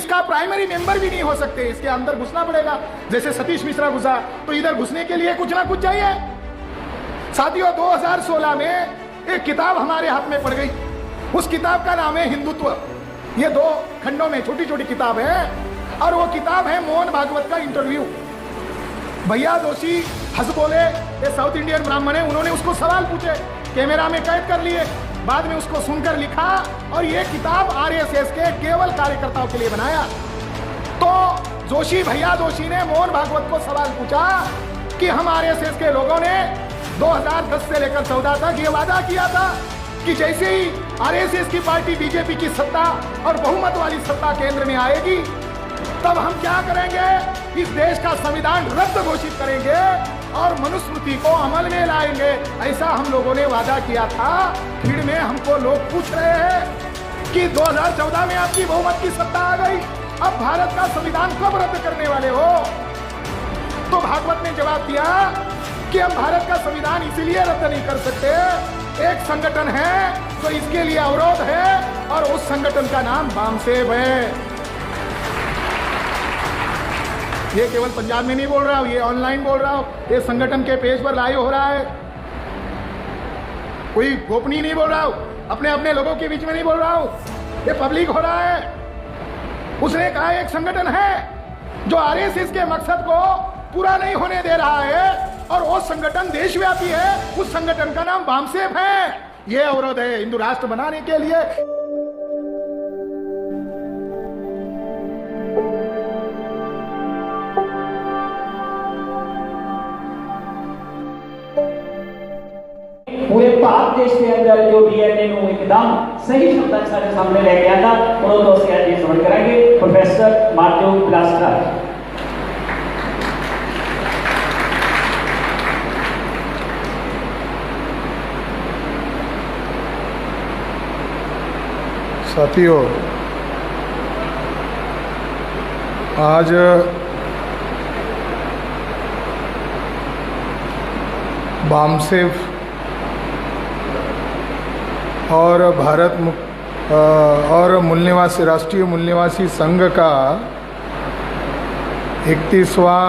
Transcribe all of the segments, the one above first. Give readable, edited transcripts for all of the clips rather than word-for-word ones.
इसका primary member भी नहीं हो सकते, इसके अंदर घुसना पड़ेगा। जैसे सतीश मिश्रा घुसा तो इधर घुसने के लिए कुछ ना कुछ चाहिए। साथियों, 2016 में एक किताब हमारे हाथ में पड़ गई। उस किताब का नाम है हिंदुत्व। ये 2 खंडों में छोटी छोटी किताब है और वो किताब है मोहन भागवत का इंटरव्यू। भैया जोशी हंस बोले, ये साउथ इंडियन ब्राह्मण है, उन्होंने उसको सवाल पूछे, कैमरा में कैद कर लिए, बाद में उसको सुनकर लिखा और ये किताब आरएसएस के केवल कार्यकर्ताओं के लिए बनाया। तो जोशी, भैया जोशी ने मोहन भागवत को सवाल पूछा कि हम आरएसएस के लोगों ने 2010 से लेकर 14 तक ये वादा किया था कि जैसे ही आरएसएस की पार्टी बीजेपी की सत्ता और बहुमत वाली सत्ता केंद्र में आएगी तब हम क्या करेंगे, इस देश का संविधान रद्द घोषित करेंगे और मनुस्मृति को अमल में लाएंगे। ऐसा हम लोगों ने वादा किया था। भीड़ में हमको लोग पूछ रहे हैं कि 2014 में आपकी बहुमत की सत्ता आ गई, अब भारत का संविधान कब रद्द करने वाले हो? तो भागवत ने जवाब दिया कि हम भारत का संविधान इसीलिए रद्द नहीं कर सकते, एक संगठन है तो इसके लिए अवरोध है और उस संगठन का नाम बामसेब है। ये केवल पंजाब में नहीं बोल रहा हूं, ये ऑनलाइन बोल रहा हूं, ये संगठन के पेज पर लाइव हो रहा है। कोई गोपनीय नहीं बोल रहा हूं, अपने अपने लोगों के बीच में नहीं बोल रहा हूं, ये पब्लिक हो रहा है। उसने कहा एक संगठन है जो आरएसएस के मकसद को पूरा नहीं होने दे रहा है और वो संगठन देशव्यापी है, उस संगठन का नाम बामसेब है। ये अवरोध है हिंदू राष्ट्र बनाने के लिए। पूरे भारत देश के अंदर जो डीएनए ਨੂੰ एकदम सही शब्दां सारे सामने लेके आंदा और तो ਅਸੀਂ ਅੱਜ ਸਮਝ ਕਰਾਂਗੇ प्रोफेसर माधव बिलासकर। साथियों, आज बामसेब और भारत और मूल निवासी राष्ट्रीय मूल निवासी संघ का 31वां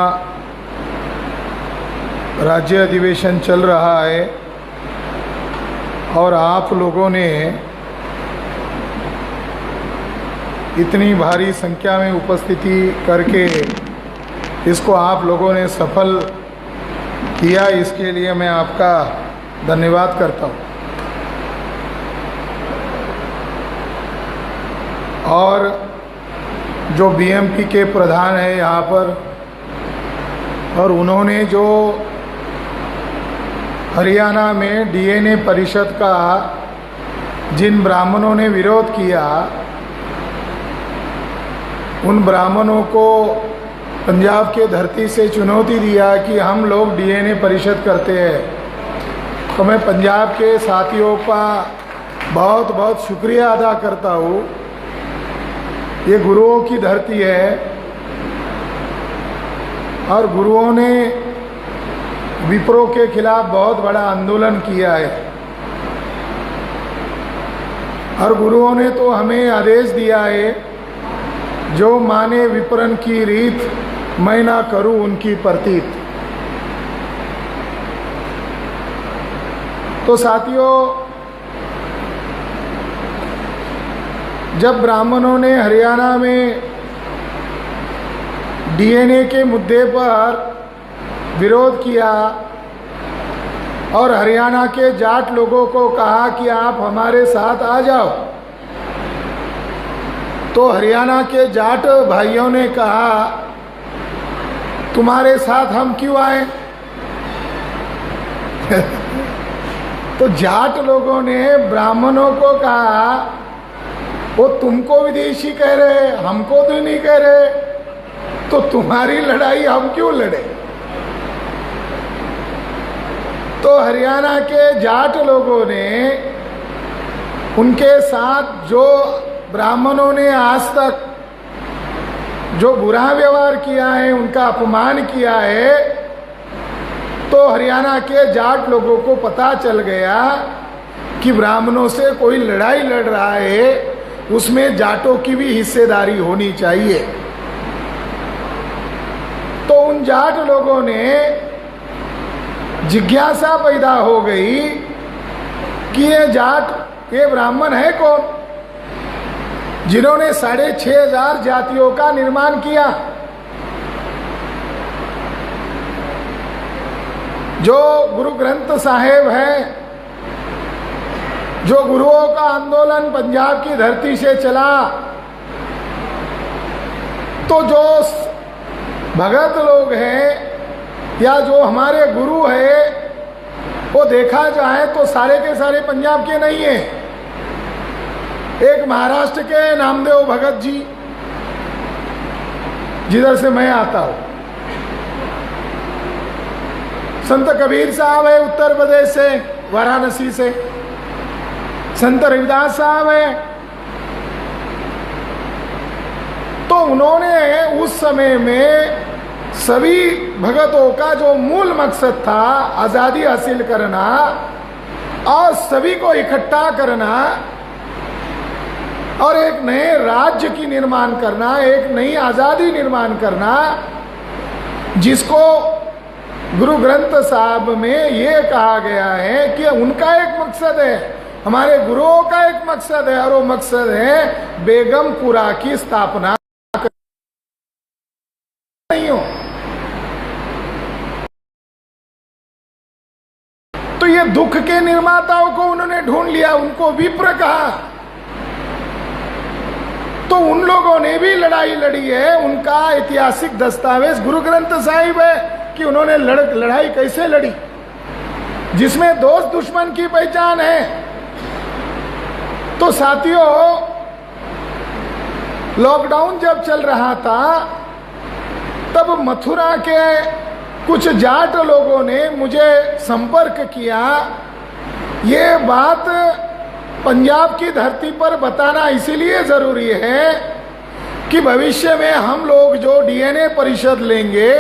राज्य अधिवेशन चल रहा है और आप लोगों ने इतनी भारी संख्या में उपस्थिति करके इसको आप लोगों ने सफल किया, इसके लिए मैं आपका धन्यवाद करता हूँ। और जो बीएमपी के प्रधान है यहाँ पर, और उन्होंने जो हरियाणा में डीएनए परिषद का जिन ब्राह्मणों ने विरोध किया, उन ब्राह्मणों को पंजाब के धरती से चुनौती दिया कि हम लोग डीएनए परिषद करते हैं। तो मैं पंजाब के साथियों का बहुत बहुत शुक्रिया अदा करता हूँ। ये गुरुओं की धरती है और गुरुओं ने विप्रो के खिलाफ बहुत बड़ा आंदोलन किया है और गुरुओं ने तो हमें आदेश दिया है, जो माने विपरण की रीत मैं ना करूं उनकी प्रतीत। तो साथियों, जब ब्राह्मणों ने हरियाणा में डीएनए के मुद्दे पर विरोध किया और हरियाणा के जाट लोगों को कहा कि आप हमारे साथ आ जाओ, तो हरियाणा के जाट भाइयों ने कहा तुम्हारे साथ हम क्यों आए? तो जाट लोगों ने ब्राह्मणों को कहा वो तुमको विदेशी कह रहे, हमको तो नहीं कह रहे, तो तुम्हारी लड़ाई हम क्यों लड़े? तो हरियाणा के जाट लोगों ने उनके साथ जो ब्राह्मणों ने आज तक जो बुरा व्यवहार किया है, उनका अपमान किया है, तो हरियाणा के जाट लोगों को पता चल गया कि ब्राह्मणों से कोई लड़ाई लड़ रहा है, उसमें जाटों की भी हिस्सेदारी होनी चाहिए। तो उन जाट लोगों ने जिज्ञासा पैदा हो गई कि ये जाट, ये ब्राह्मण है कौन जिन्होंने 6,500 जातियों का निर्माण किया। जो गुरु ग्रंथ साहिब है, जो गुरुओं का आंदोलन पंजाब की धरती से चला, तो जो भगत लोग हैं या जो हमारे गुरु है, वो देखा जाए तो सारे के सारे पंजाब के नहीं है। एक महाराष्ट्र के नामदेव भगत जी, जिधर से मैं आता हूं, संत कबीर साहब है उत्तर प्रदेश से, वाराणसी से, संत रविदास साहब है। तो उन्होंने उस समय में सभी भगतों का जो मूल मकसद था, आजादी हासिल करना और सभी को इकट्ठा करना और एक नए राज्य की निर्माण करना, एक नई आजादी निर्माण करना, जिसको गुरु ग्रंथ साहब में ये कहा गया है कि उनका एक मकसद है, हमारे गुरुओं का एक मकसद है, और वो मकसद है बेगमपुरा की स्थापना नहीं हो। तो ये दुख के निर्माताओं को उन्होंने ढूंढ लिया, उनको विप्र कहा। तो उन लोगों ने भी लड़ाई लड़ी है, उनका ऐतिहासिक दस्तावेज गुरु ग्रंथ साहिब है कि उन्होंने लड़ाई कैसे लड़ी, जिसमें दोस्त दुश्मन की पहचान है। तो साथियों, लॉकडाउन जब चल रहा था तब मथुरा के कुछ जाट लोगों ने मुझे संपर्क किया। ये बात पंजाब की धरती पर बताना इसीलिए जरूरी है कि भविष्य में हम लोग जो डीएनए परिषद लेंगे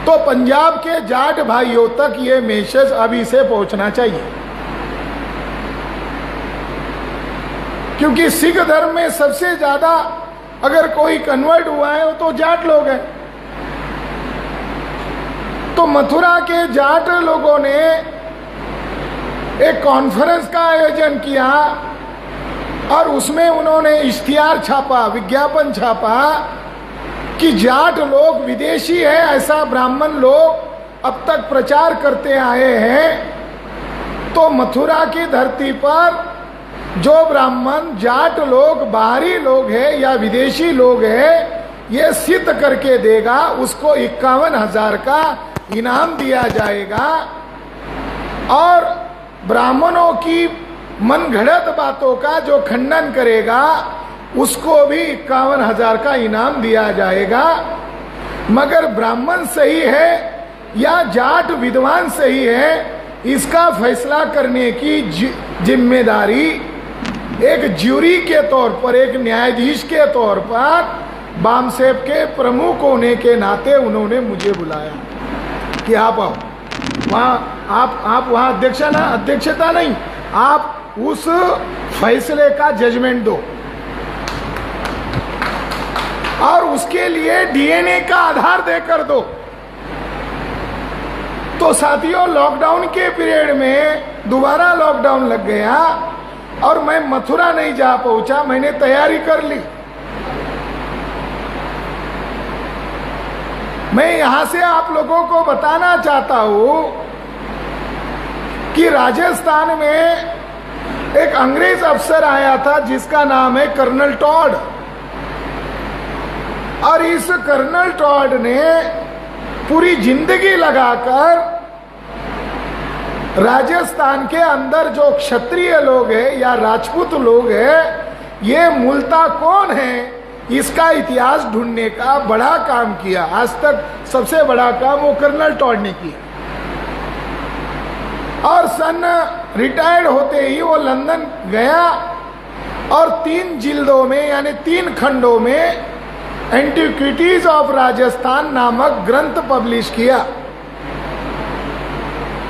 तो पंजाब के जाट भाइयों तक ये मैसेज अभी से पहुंचना चाहिए, क्योंकि सिख धर्म में सबसे ज्यादा अगर कोई कन्वर्ट हुआ है तो जाट लोग हैं। तो मथुरा के जाट लोगों ने एक कॉन्फ्रेंस का आयोजन किया और उसमें उन्होंने इश्तिहार छापा, विज्ञापन छापा कि जाट लोग विदेशी है, ऐसा ब्राह्मण लोग अब तक प्रचार करते आए हैं। तो मथुरा की धरती पर जो ब्राह्मण जाट लोग बाहरी लोग हैं या विदेशी लोग हैं, ये सिद्ध करके देगा, उसको 51,000 का इनाम दिया जाएगा। और ब्राह्मणों की मनगढ़ंत बातों का जो खंडन करेगा उसको भी 51,000 का इनाम दिया जाएगा। मगर ब्राह्मण सही है या जाट विद्वान सही है, इसका फैसला करने की जिम्मेदारी एक ज्यूरी के तौर पर, एक न्यायाधीश के तौर पर बामसेप के प्रमुख होने के नाते उन्होंने मुझे बुलाया कि आप आओ वहाँ, आप वहाँ अध्यक्षता नहीं, आप उस फैसले का जजमेंट दो और उसके लिए डीएनए का आधार देकर दो। तो साथियों, लॉकडाउन के पीरियड में दोबारा लॉकडाउन लग गया और मैं मथुरा नहीं जा पहुंचा। मैंने तैयारी कर ली। मैं यहां से आप लोगों को बताना चाहता हूं कि राजस्थान में एक अंग्रेज अफसर आया था जिसका नाम है कर्नल टॉड। और इस कर्नल टॉड ने पूरी जिंदगी लगाकर राजस्थान के अंदर जो क्षत्रिय लोग हैं या राजपूत लोग हैं, ये मूलतः कौन है, इसका इतिहास ढूंढने का बड़ा काम किया। आज तक सबसे बड़ा काम वो कर्नल टॉड ने किया। और सन रिटायर्ड होते ही वो लंदन गया और 3 जिल्दों में यानी 3 खंडों में एंटिक्विटीज ऑफ राजस्थान नामक ग्रंथ पब्लिश किया।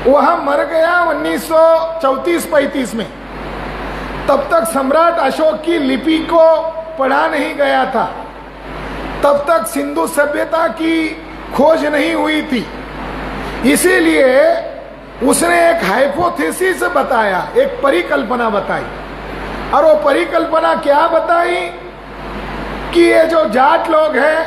वह मर गया 1934-35 में। तब तक सम्राट अशोक की लिपि को पढ़ा नहीं गया था, तब तक सिंधु सभ्यता की खोज नहीं हुई थी। इसीलिए उसने एक हाइपोथेसिस बताया, एक परिकल्पना बताई। और वो परिकल्पना क्या बताई कि ये जो जाट लोग हैं,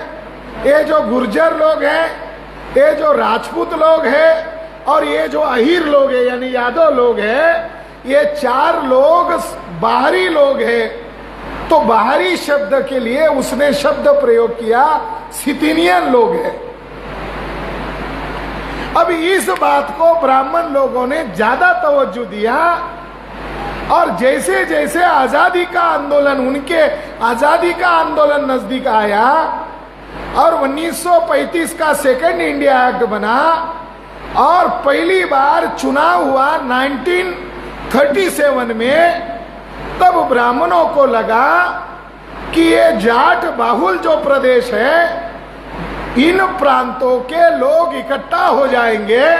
ये जो गुर्जर लोग हैं, ये जो राजपूत लोग हैं और ये जो अहीर लोग हैं यानी यादव लोग हैं, ये चार लोग बाहरी लोग हैं। तो बाहरी शब्द के लिए उसने शब्द प्रयोग किया सिथिनियन लोग हैं। अब इस बात को ब्राह्मण लोगों ने ज्यादा तवज्जो दिया और जैसे जैसे आजादी का आंदोलन, उनके आजादी का आंदोलन नजदीक आया और 1935 का सेकेंड इंडिया एक्ट बना और पहली बार चुनाव हुआ 1937 में, तब ब्राह्मणों को लगा कि ये जाट बाहुल जो प्रदेश है, इन प्रांतों के लोग इकट्ठा हो जाएंगे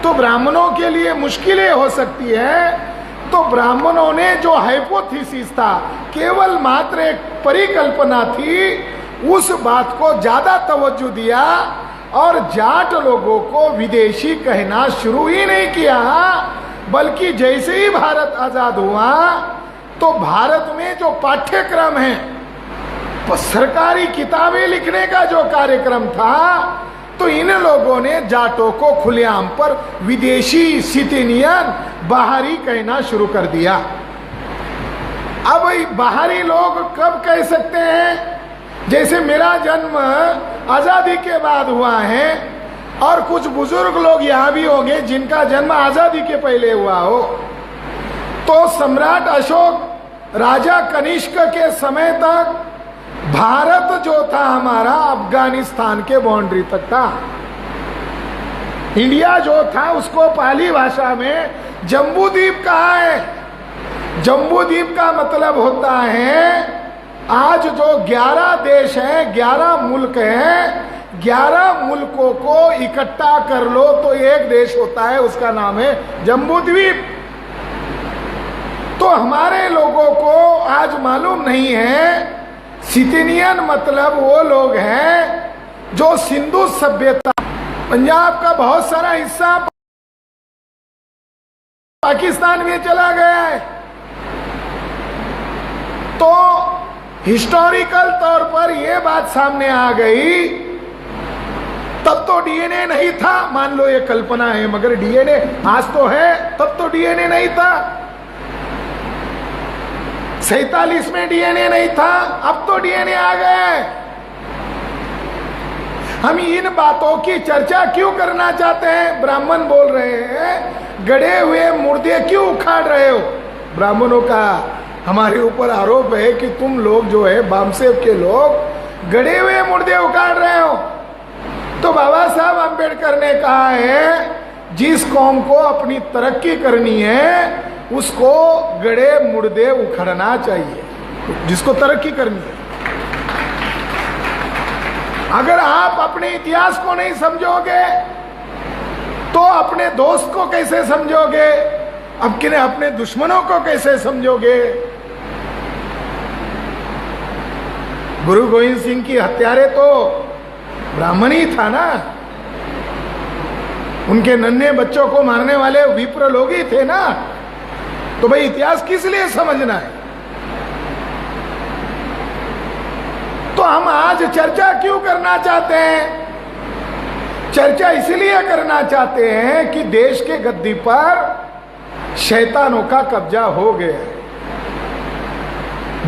तो ब्राह्मणों के लिए मुश्किलें हो सकती है। तो ब्राह्मणों ने जो हाइपोथेसिस था, केवल मात्र एक परिकल्पना थी, उस बात को ज्यादा तवज्जो दिया और जाट लोगों को विदेशी कहना शुरू ही नहीं किया, बल्कि जैसे ही भारत आजाद हुआ तो भारत में जो पाठ्यक्रम है, सरकारी किताबें लिखने का जो कार्यक्रम था, तो इन लोगों ने जाटों को खुलेआम पर विदेशी, सिथिनियन, बाहरी कहना शुरू कर दिया। अब बाहरी लोग कब कह सकते हैं? जैसे मेरा जन्म आजादी के बाद हुआ है और कुछ बुजुर्ग लोग यहाँ भी होंगे जिनका जन्म आजादी के पहले हुआ हो। तो सम्राट अशोक, राजा कनिष्क के समय तक भारत जो था हमारा अफगानिस्तान के बाउंड्री तक था। इंडिया जो था उसको पाली भाषा में जम्बू द्वीप कहा है। जम्बू द्वीप का मतलब होता है, आज जो 11 देश हैं, 11 मुल्क हैं, 11 मुल्कों को इकट्ठा कर लो तो एक देश होता है, उसका नाम है जम्बू द्वीप। तो हमारे लोगों को आज मालूम नहीं है, सिथिनियन मतलब वो लोग हैं जो सिंधु सभ्यता, पंजाब का बहुत सारा हिस्सा पाकिस्तान में चला गया है। तो हिस्टोरिकल तौर पर यह बात सामने आ गई, तब तो डीएनए नहीं था, मान लो ये कल्पना है, मगर डीएनए आज तो है, तब तो डीएनए नहीं था। 47 में डीएनए नहीं था, अब तो डीएनए आ गया है। हम इन बातों की चर्चा क्यों करना चाहते हैं? ब्राह्मण बोल रहे हैं गड़े हुए मुर्दे क्यों उखाड़ रहे हो? ब्राह्मणों का हमारे ऊपर आरोप है कि तुम लोग जो है बामसेव के लोग गड़े हुए मुर्दे उखाड़ रहे हो। तो बाबा साहब अम्बेडकर ने कहा है जिस कौम को अपनी तरक्की करनी है उसको गड़े मुर्दे उखड़ना चाहिए, जिसको तरक्की करनी है। अगर आप अपने इतिहास को नहीं समझोगे तो अपने दोस्त को कैसे समझोगे? अपने दुश्मनों को कैसे समझोगे? गुरु गोविंद सिंह की हत्यारे तो ब्राह्मण ही था ना, उनके नन्हे बच्चों को मारने वाले विप्र लोग ही थे ना। तो भाई इतिहास किस लिए समझना है? तो हम आज चर्चा क्यों करना चाहते हैं? चर्चा इसलिए करना चाहते हैं कि देश के गद्दी पर शैतानों का कब्जा हो गया।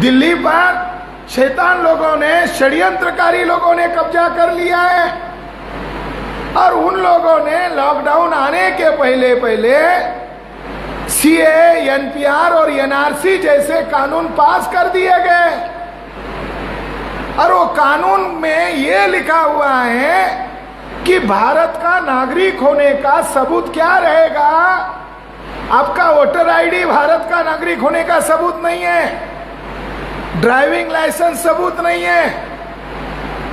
दिल्ली पर शैतान लोगों ने, षड्यंत्रकारी लोगों ने कब्जा कर लिया है और उन लोगों ने लॉकडाउन आने के पहले पहले सीए, एनपीआर और एनआरसी जैसे कानून पास कर दिए गए और वो कानून में ये लिखा हुआ है कि भारत का नागरिक होने का सबूत क्या रहेगा? आपका वोटर आईडी भारत का नागरिक होने का सबूत नहीं है, ड्राइविंग लाइसेंस सबूत नहीं है,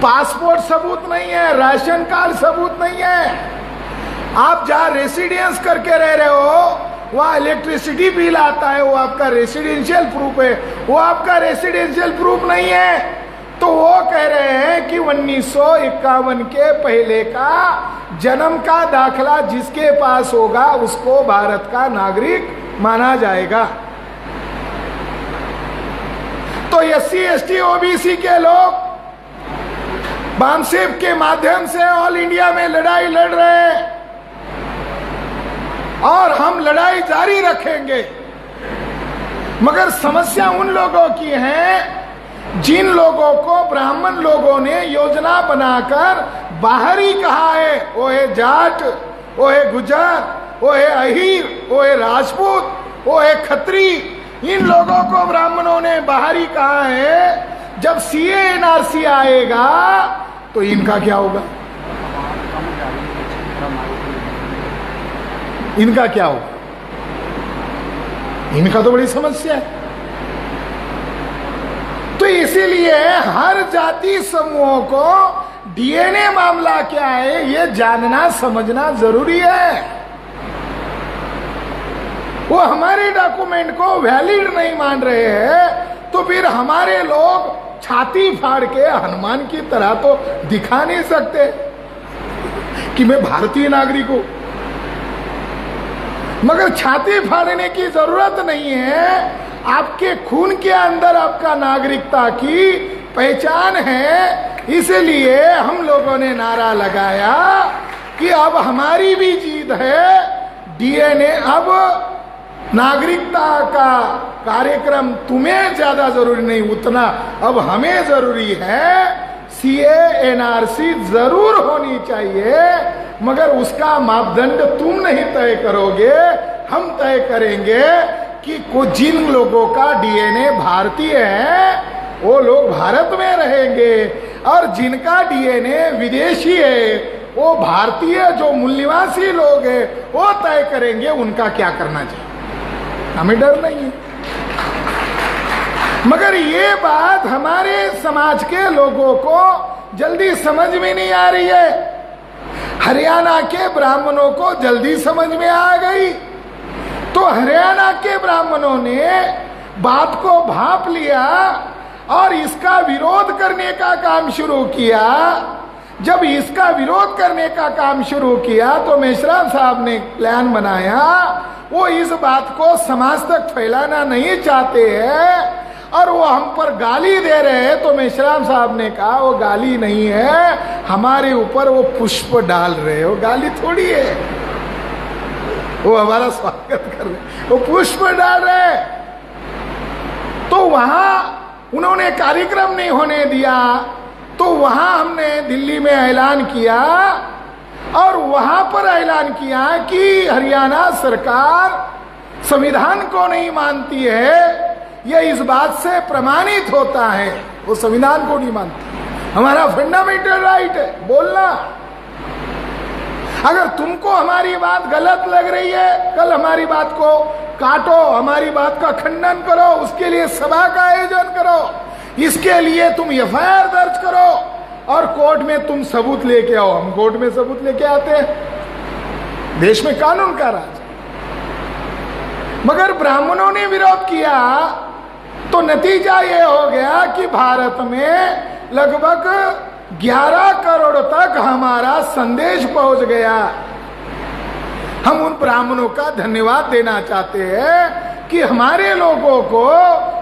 पासपोर्ट सबूत नहीं है, राशन कार्ड सबूत नहीं है। आप जहां रेसिडेंस करके रह रहे हो वहाँ इलेक्ट्रिसिटी बिल आता है, वो आपका रेसिडेंशियल प्रूफ है, वो आपका रेसिडेंशियल प्रूफ नहीं है। तो वो कह रहे हैं कि 1951 के पहले का जन्म का दाखला जिसके पास होगा उसको भारत का नागरिक माना जाएगा। तो SC ST OBC के लोग बामसेफ के माध्यम से ऑल इंडिया में लड़ाई लड़ रहे हैं और हम लड़ाई जारी रखेंगे। मगर समस्या उन लोगों की है जिन लोगों को ब्राह्मण लोगों ने योजना बनाकर बाहर ही कहा है, वो है जाट, वो है गुजर, वो है अहीर, वो है राजपूत, वो है खत्री। इन लोगों को ब्राह्मणों ने बाहर ही कहा है। जब CA NRC आएगा तो इनका क्या होगा? इनका क्या होगा? इनका तो बड़ी समस्या है। तो इसीलिए हर जाति समूहों को DNA मामला क्या है ये जानना समझना जरूरी है। वो हमारे डॉक्यूमेंट को वैलिड नहीं मान रहे हैं तो फिर हमारे लोग छाती फाड़ के हनुमान की तरह तो दिखा नहीं सकते कि मैं भारतीय नागरिक हूं। मगर छाती फाड़ने की जरूरत नहीं है। आपके खून के अंदर आपका नागरिकता की पहचान है। इसलिए हम लोगों ने नारा लगाया कि अब हमारी भी जीत है। DNA अब नागरिकता का कार्यक्रम तुम्हें ज्यादा जरूरी नहीं, उतना अब हमें जरूरी है। CA NRC जरूर होनी चाहिए मगर उसका मापदंड तुम नहीं तय करोगे, हम तय करेंगे कि जिन लोगों का DNA भारतीय है वो लोग भारत में रहेंगे और जिनका DNA विदेशी है वो भारतीय जो मूल निवासी लोग हैं वो तय करेंगे उनका क्या करना चाहिए। हमें डर नहीं है। मगर ये बात हमारे समाज के लोगों को जल्दी समझ में नहीं आ रही है। हरियाणा के ब्राह्मणों को जल्दी समझ में आ गई। तो हरियाणा के ब्राह्मणों ने बात को भांप लिया और इसका विरोध करने का काम शुरू किया। जब इसका विरोध करने का काम शुरू किया तो मेश्राम साहब ने प्लान बनाया। वो इस बात को समाज तक फैलाना नहीं चाहते हैं और वो हम पर गाली दे रहे हैं। तो मेश्राम साहब ने कहा वो गाली नहीं है, हमारे ऊपर वो पुष्प डाल रहे हो, गाली थोड़ी है, वो हमारा स्वागत कर रहे, वो पुष्प डाल रहे। तो वहां उन्होंने कार्यक्रम नहीं होने दिया। तो वहां हमने दिल्ली में ऐलान किया और वहां पर ऐलान किया कि हरियाणा सरकार संविधान को नहीं मानती है। यह इस बात से प्रमाणित होता है वो संविधान को नहीं मानती। हमारा फंडामेंटल राइट है बोलना। अगर तुमको हमारी बात गलत लग रही है, कल हमारी बात को काटो, हमारी बात का खंडन करो, उसके लिए सभा का आयोजन करो, इसके लिए तुम FIR दर्ज करो और कोर्ट में तुम सबूत लेके आओ। हम कोर्ट में सबूत लेके आते हैं, देश में कानून का राज। मगर ब्राह्मणों ने विरोध किया तो नतीजा ये हो गया कि भारत में लगभग 11 करोड़ तक हमारा संदेश पहुंच गया। हम उन ब्राह्मणों का धन्यवाद देना चाहते हैं कि हमारे लोगों को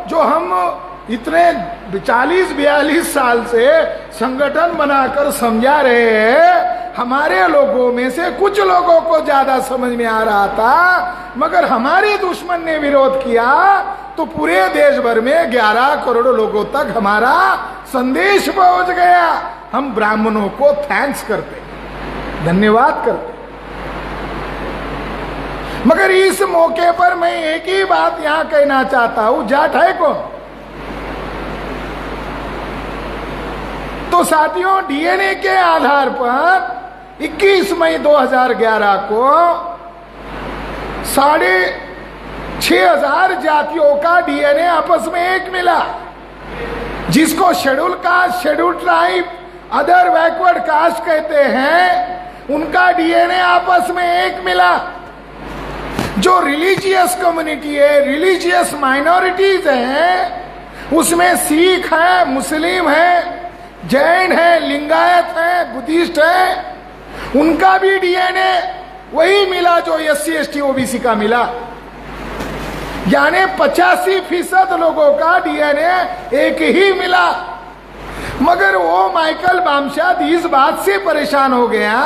जो हम इतने 40-42 साल से संगठन बनाकर समझा रहे हैं, हमारे लोगों में से कुछ लोगों को ज्यादा समझ में आ रहा था। मगर हमारे दुश्मन ने विरोध किया तो पूरे देश भर में 11 करोड़ लोगों तक हमारा संदेश पहुंच गया। हम ब्राह्मणों को थैंक्स करते, धन्यवाद करते। मगर इस मौके पर मैं एक ही बात यहां कहना चाहता हूं, जाट है कौन? तो साथियों, DNA के आधार पर 21 मई 2011 को 6,500 जातियों का DNA आपस में एक मिला, जिसको schedule caste, schedule tribe, other backward caste कहते हैं। उनका DNA आपस में एक मिला। जो रिलीजियस कम्युनिटी है, रिलीजियस माइनॉरिटीज हैं, उसमें सिख है, मुस्लिम है, जैन है, लिंगायत है, बुद्धिस्ट है, उनका भी डीएनए वही मिला जो SC ST OBC का मिला। यानी 85% लोगों का डीएनए एक ही मिला। मगर वो माइकल बामशाद इस बात से परेशान हो गया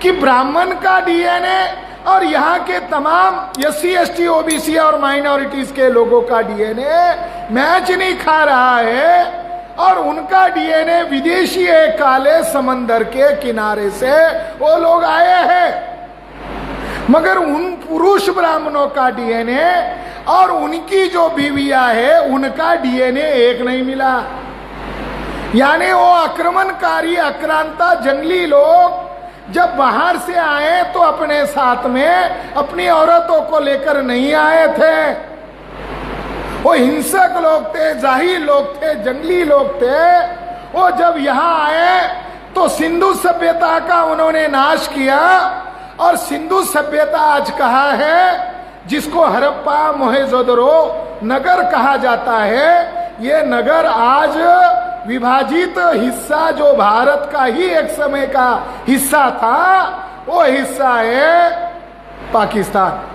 कि ब्राह्मण का डीएनए और यहाँ के तमाम SC ST OBC और माइनॉरिटीज के लोगों का डीएनए मैच नहीं खा रहा है, और उनका डीएनए विदेशी है, काले समंदर के किनारे से वो लोग आए हैं। मगर उन पुरुष ब्राह्मणों का डीएनए और उनकी जो बीवियां है उनका डीएनए एक नहीं मिला। यानी वो आक्रमणकारी आक्रांता जंगली लोग जब बाहर से आए तो अपने साथ में अपनी औरतों को लेकर नहीं आए थे। वो हिंसक लोग थे, जाहिल लोग थे, जंगली लोग थे। वो जब यहाँ आए तो सिंधु सभ्यता का उन्होंने नाश किया, और सिंधु सभ्यता आज कहा है, जिसको हड़प्पा मोहेंजोदड़ो नगर कहा जाता है, ये नगर आज विभाजित हिस्सा जो भारत का ही एक समय का हिस्सा था, वो हिस्सा है पाकिस्तान।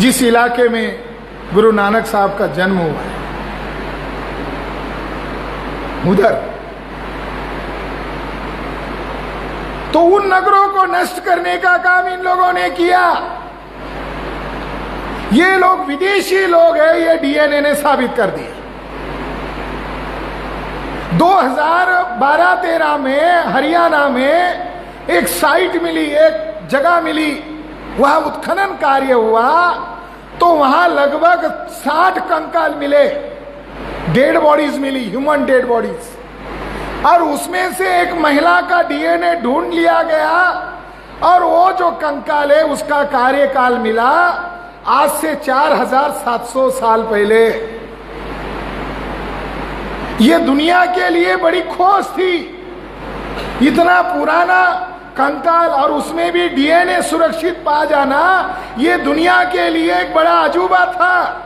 जिस इलाके में गुरु नानक साहब का जन्म हुआ है, उधर तो उन नगरों को नष्ट करने का काम इन लोगों ने किया। ये लोग विदेशी लोग हैं, ये डीएनए ने साबित कर दिया। 2012-13 में हरियाणा में एक साइट मिली, एक जगह मिली, वहां उत्खनन कार्य हुआ तो वहां लगभग 60 कंकाल मिले, डेड बॉडीज मिली, ह्यूमन डेड बॉडीज, और उसमें से एक महिला का डीएनए ढूंढ लिया गया, और वो जो कंकाल है उसका कार्यकाल मिला आज से 4700 साल पहले। ये दुनिया के लिए बड़ी खोज थी, इतना पुराना कंकाल और उसमें भी डीएनए सुरक्षित पा जाना, ये दुनिया के लिए एक बड़ा अजूबा था।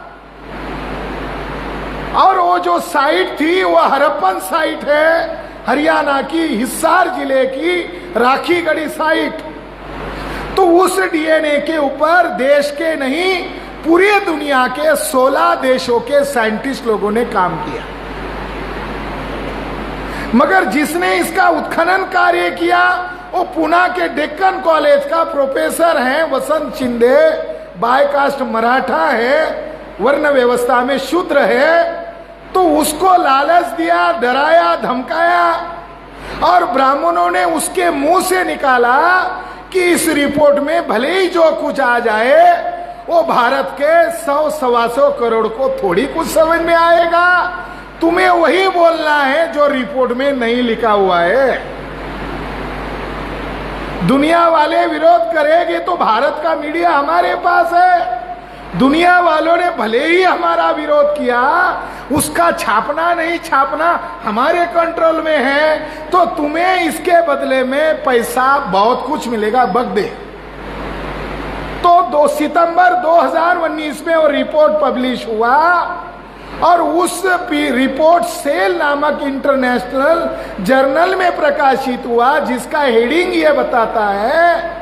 और वो जो साइट थी वो हड़प्पन साइट है, हरियाणा की हिसार जिले की राखीगढ़ी साइट। तो उस डीएनए के ऊपर देश के नहीं पूरे दुनिया के 16 देशों के साइंटिस्ट लोगों ने काम किया। मगर जिसने इसका उत्खनन कार्य किया वो पुणे के डेक्कन कॉलेज का प्रोफेसर है वसंत शिंदे, बायकास्ट मराठा है, वर्ण व्यवस्था में शूद्र है। तो उसको लालच दिया, डराया, धमकाया, और ब्राह्मणों ने उसके मुंह से निकाला कि इस रिपोर्ट में भले ही जो कुछ आ जाए वो भारत के 100-125 करोड़ को थोड़ी कुछ समझ में आएगा, तुम्हें वही बोलना है जो रिपोर्ट में नहीं लिखा हुआ है। दुनिया वाले विरोध करेंगे तो भारत का मीडिया हमारे पास है। दुनिया वालों ने भले ही हमारा विरोध किया, उसका छापना नहीं छापना हमारे कंट्रोल में है, तो तुम्हें इसके बदले में पैसा बहुत कुछ मिलेगा, बक दे। तो 2 सितंबर 2019 में वो रिपोर्ट पब्लिश हुआ, और उस रिपोर्ट सेल नामक इंटरनेशनल जर्नल में प्रकाशित हुआ, जिसका हेडिंग ये बताता है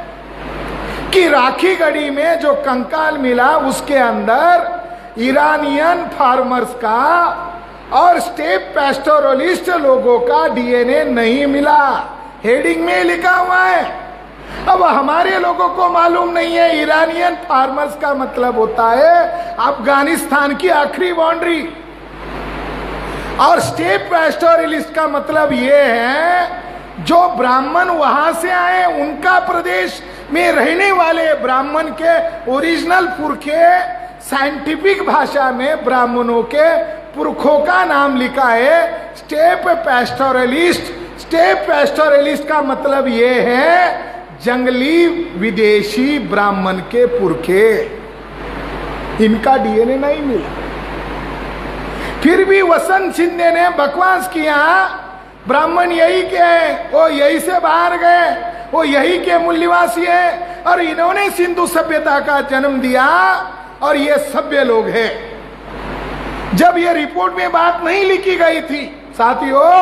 कि राखीगढ़ी में जो कंकाल मिला उसके अंदर ईरानियन फार्मर्स का और स्टेप पैस्टोरलिस्ट लोगों का डीएनए नहीं मिला। हेडिंग में लिखा हुआ है। अब हमारे लोगों को मालूम नहीं है, ईरानियन फार्मर्स का मतलब होता है अफगानिस्तान की आखिरी बाउंड्री, और स्टेप पैस्टोरलिस्ट का मतलब ये है जो ब्राह्मण वहां से आए, उनका प्रदेश में रहने वाले ब्राह्मण के ओरिजिनल पुरखे। साइंटिफिक भाषा में ब्राह्मणों के पुरखों का नाम लिखा है स्टेप पैस्टोरलिस्ट। स्टेप पैस्टोरलिस्ट का मतलब ये है जंगली विदेशी ब्राह्मण के पुरखे, इनका डीएनए नहीं मिला। फिर भी वसंत शिंदे ने बकवास किया, ब्राह्मण यही के हैं, वो यही से बाहर गए, वो यही के मूल निवासी है और इन्होंने सिंधु सभ्यता का जन्म दिया और ये सभ्य लोग हैं। जब ये रिपोर्ट में बात नहीं लिखी गई थी साथियों,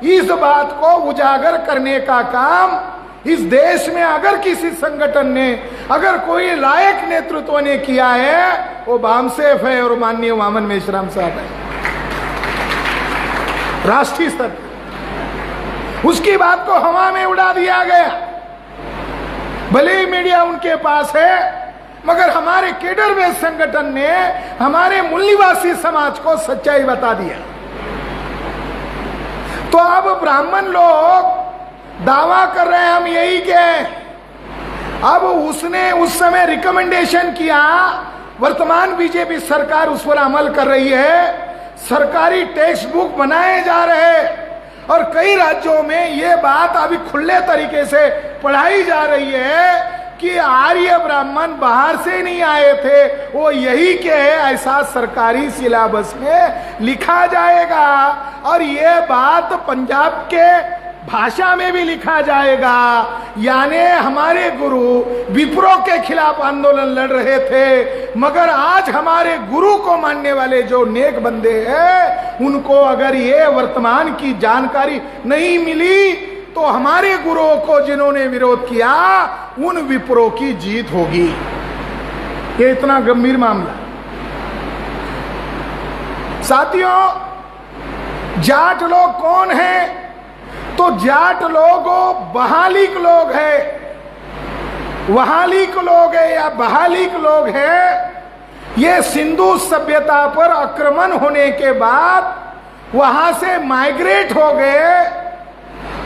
इस बात को उजागर करने का काम इस देश में अगर किसी संगठन ने, अगर कोई लायक नेतृत्व ने किया है, वो बामसेफ है और माननीय वामन मेश्राम साहब है, राष्ट्रीय स्तर पर। उसकी बात को हवा में उड़ा दिया गया। भले ही मीडिया उनके पास है, मगर हमारे केडर में संगठन ने हमारे मूल निवासी समाज को सच्चाई बता दिया। तो अब ब्राह्मण लोग दावा कर रहे हैं हम यही के। अब उसने उस समय रिकमेंडेशन किया, वर्तमान बीजेपी सरकार उस पर अमल कर रही है, सरकारी टेक्स्ट बुक बनाए जा रहे हैं और कई राज्यों में ये बात अभी खुले तरीके से पढ़ाई जा रही है कि आर्य ब्राह्मण बाहर से नहीं आए थे, वो यही के है, ऐसा सरकारी सिलेबस में लिखा जाएगा। और ये बात पंजाब के भाषा में भी लिखा जाएगा। यानी हमारे गुरु विप्रो के खिलाफ आंदोलन लड़ रहे थे, मगर आज हमारे गुरु को मानने वाले जो नेक बंदे हैं, उनको अगर ये वर्तमान की जानकारी नहीं मिली तो हमारे गुरुओं को जिन्होंने विरोध किया उन विप्रो की जीत होगी। ये इतना गंभीर मामला। साथियों, जाट लोग कौन हैं? तो जाट लोग बहालिक लोग हैं, वहालिक लोग है या बहालिक लोग हैं। ये सिंधु सभ्यता पर आक्रमण होने के बाद वहां से माइग्रेट हो गए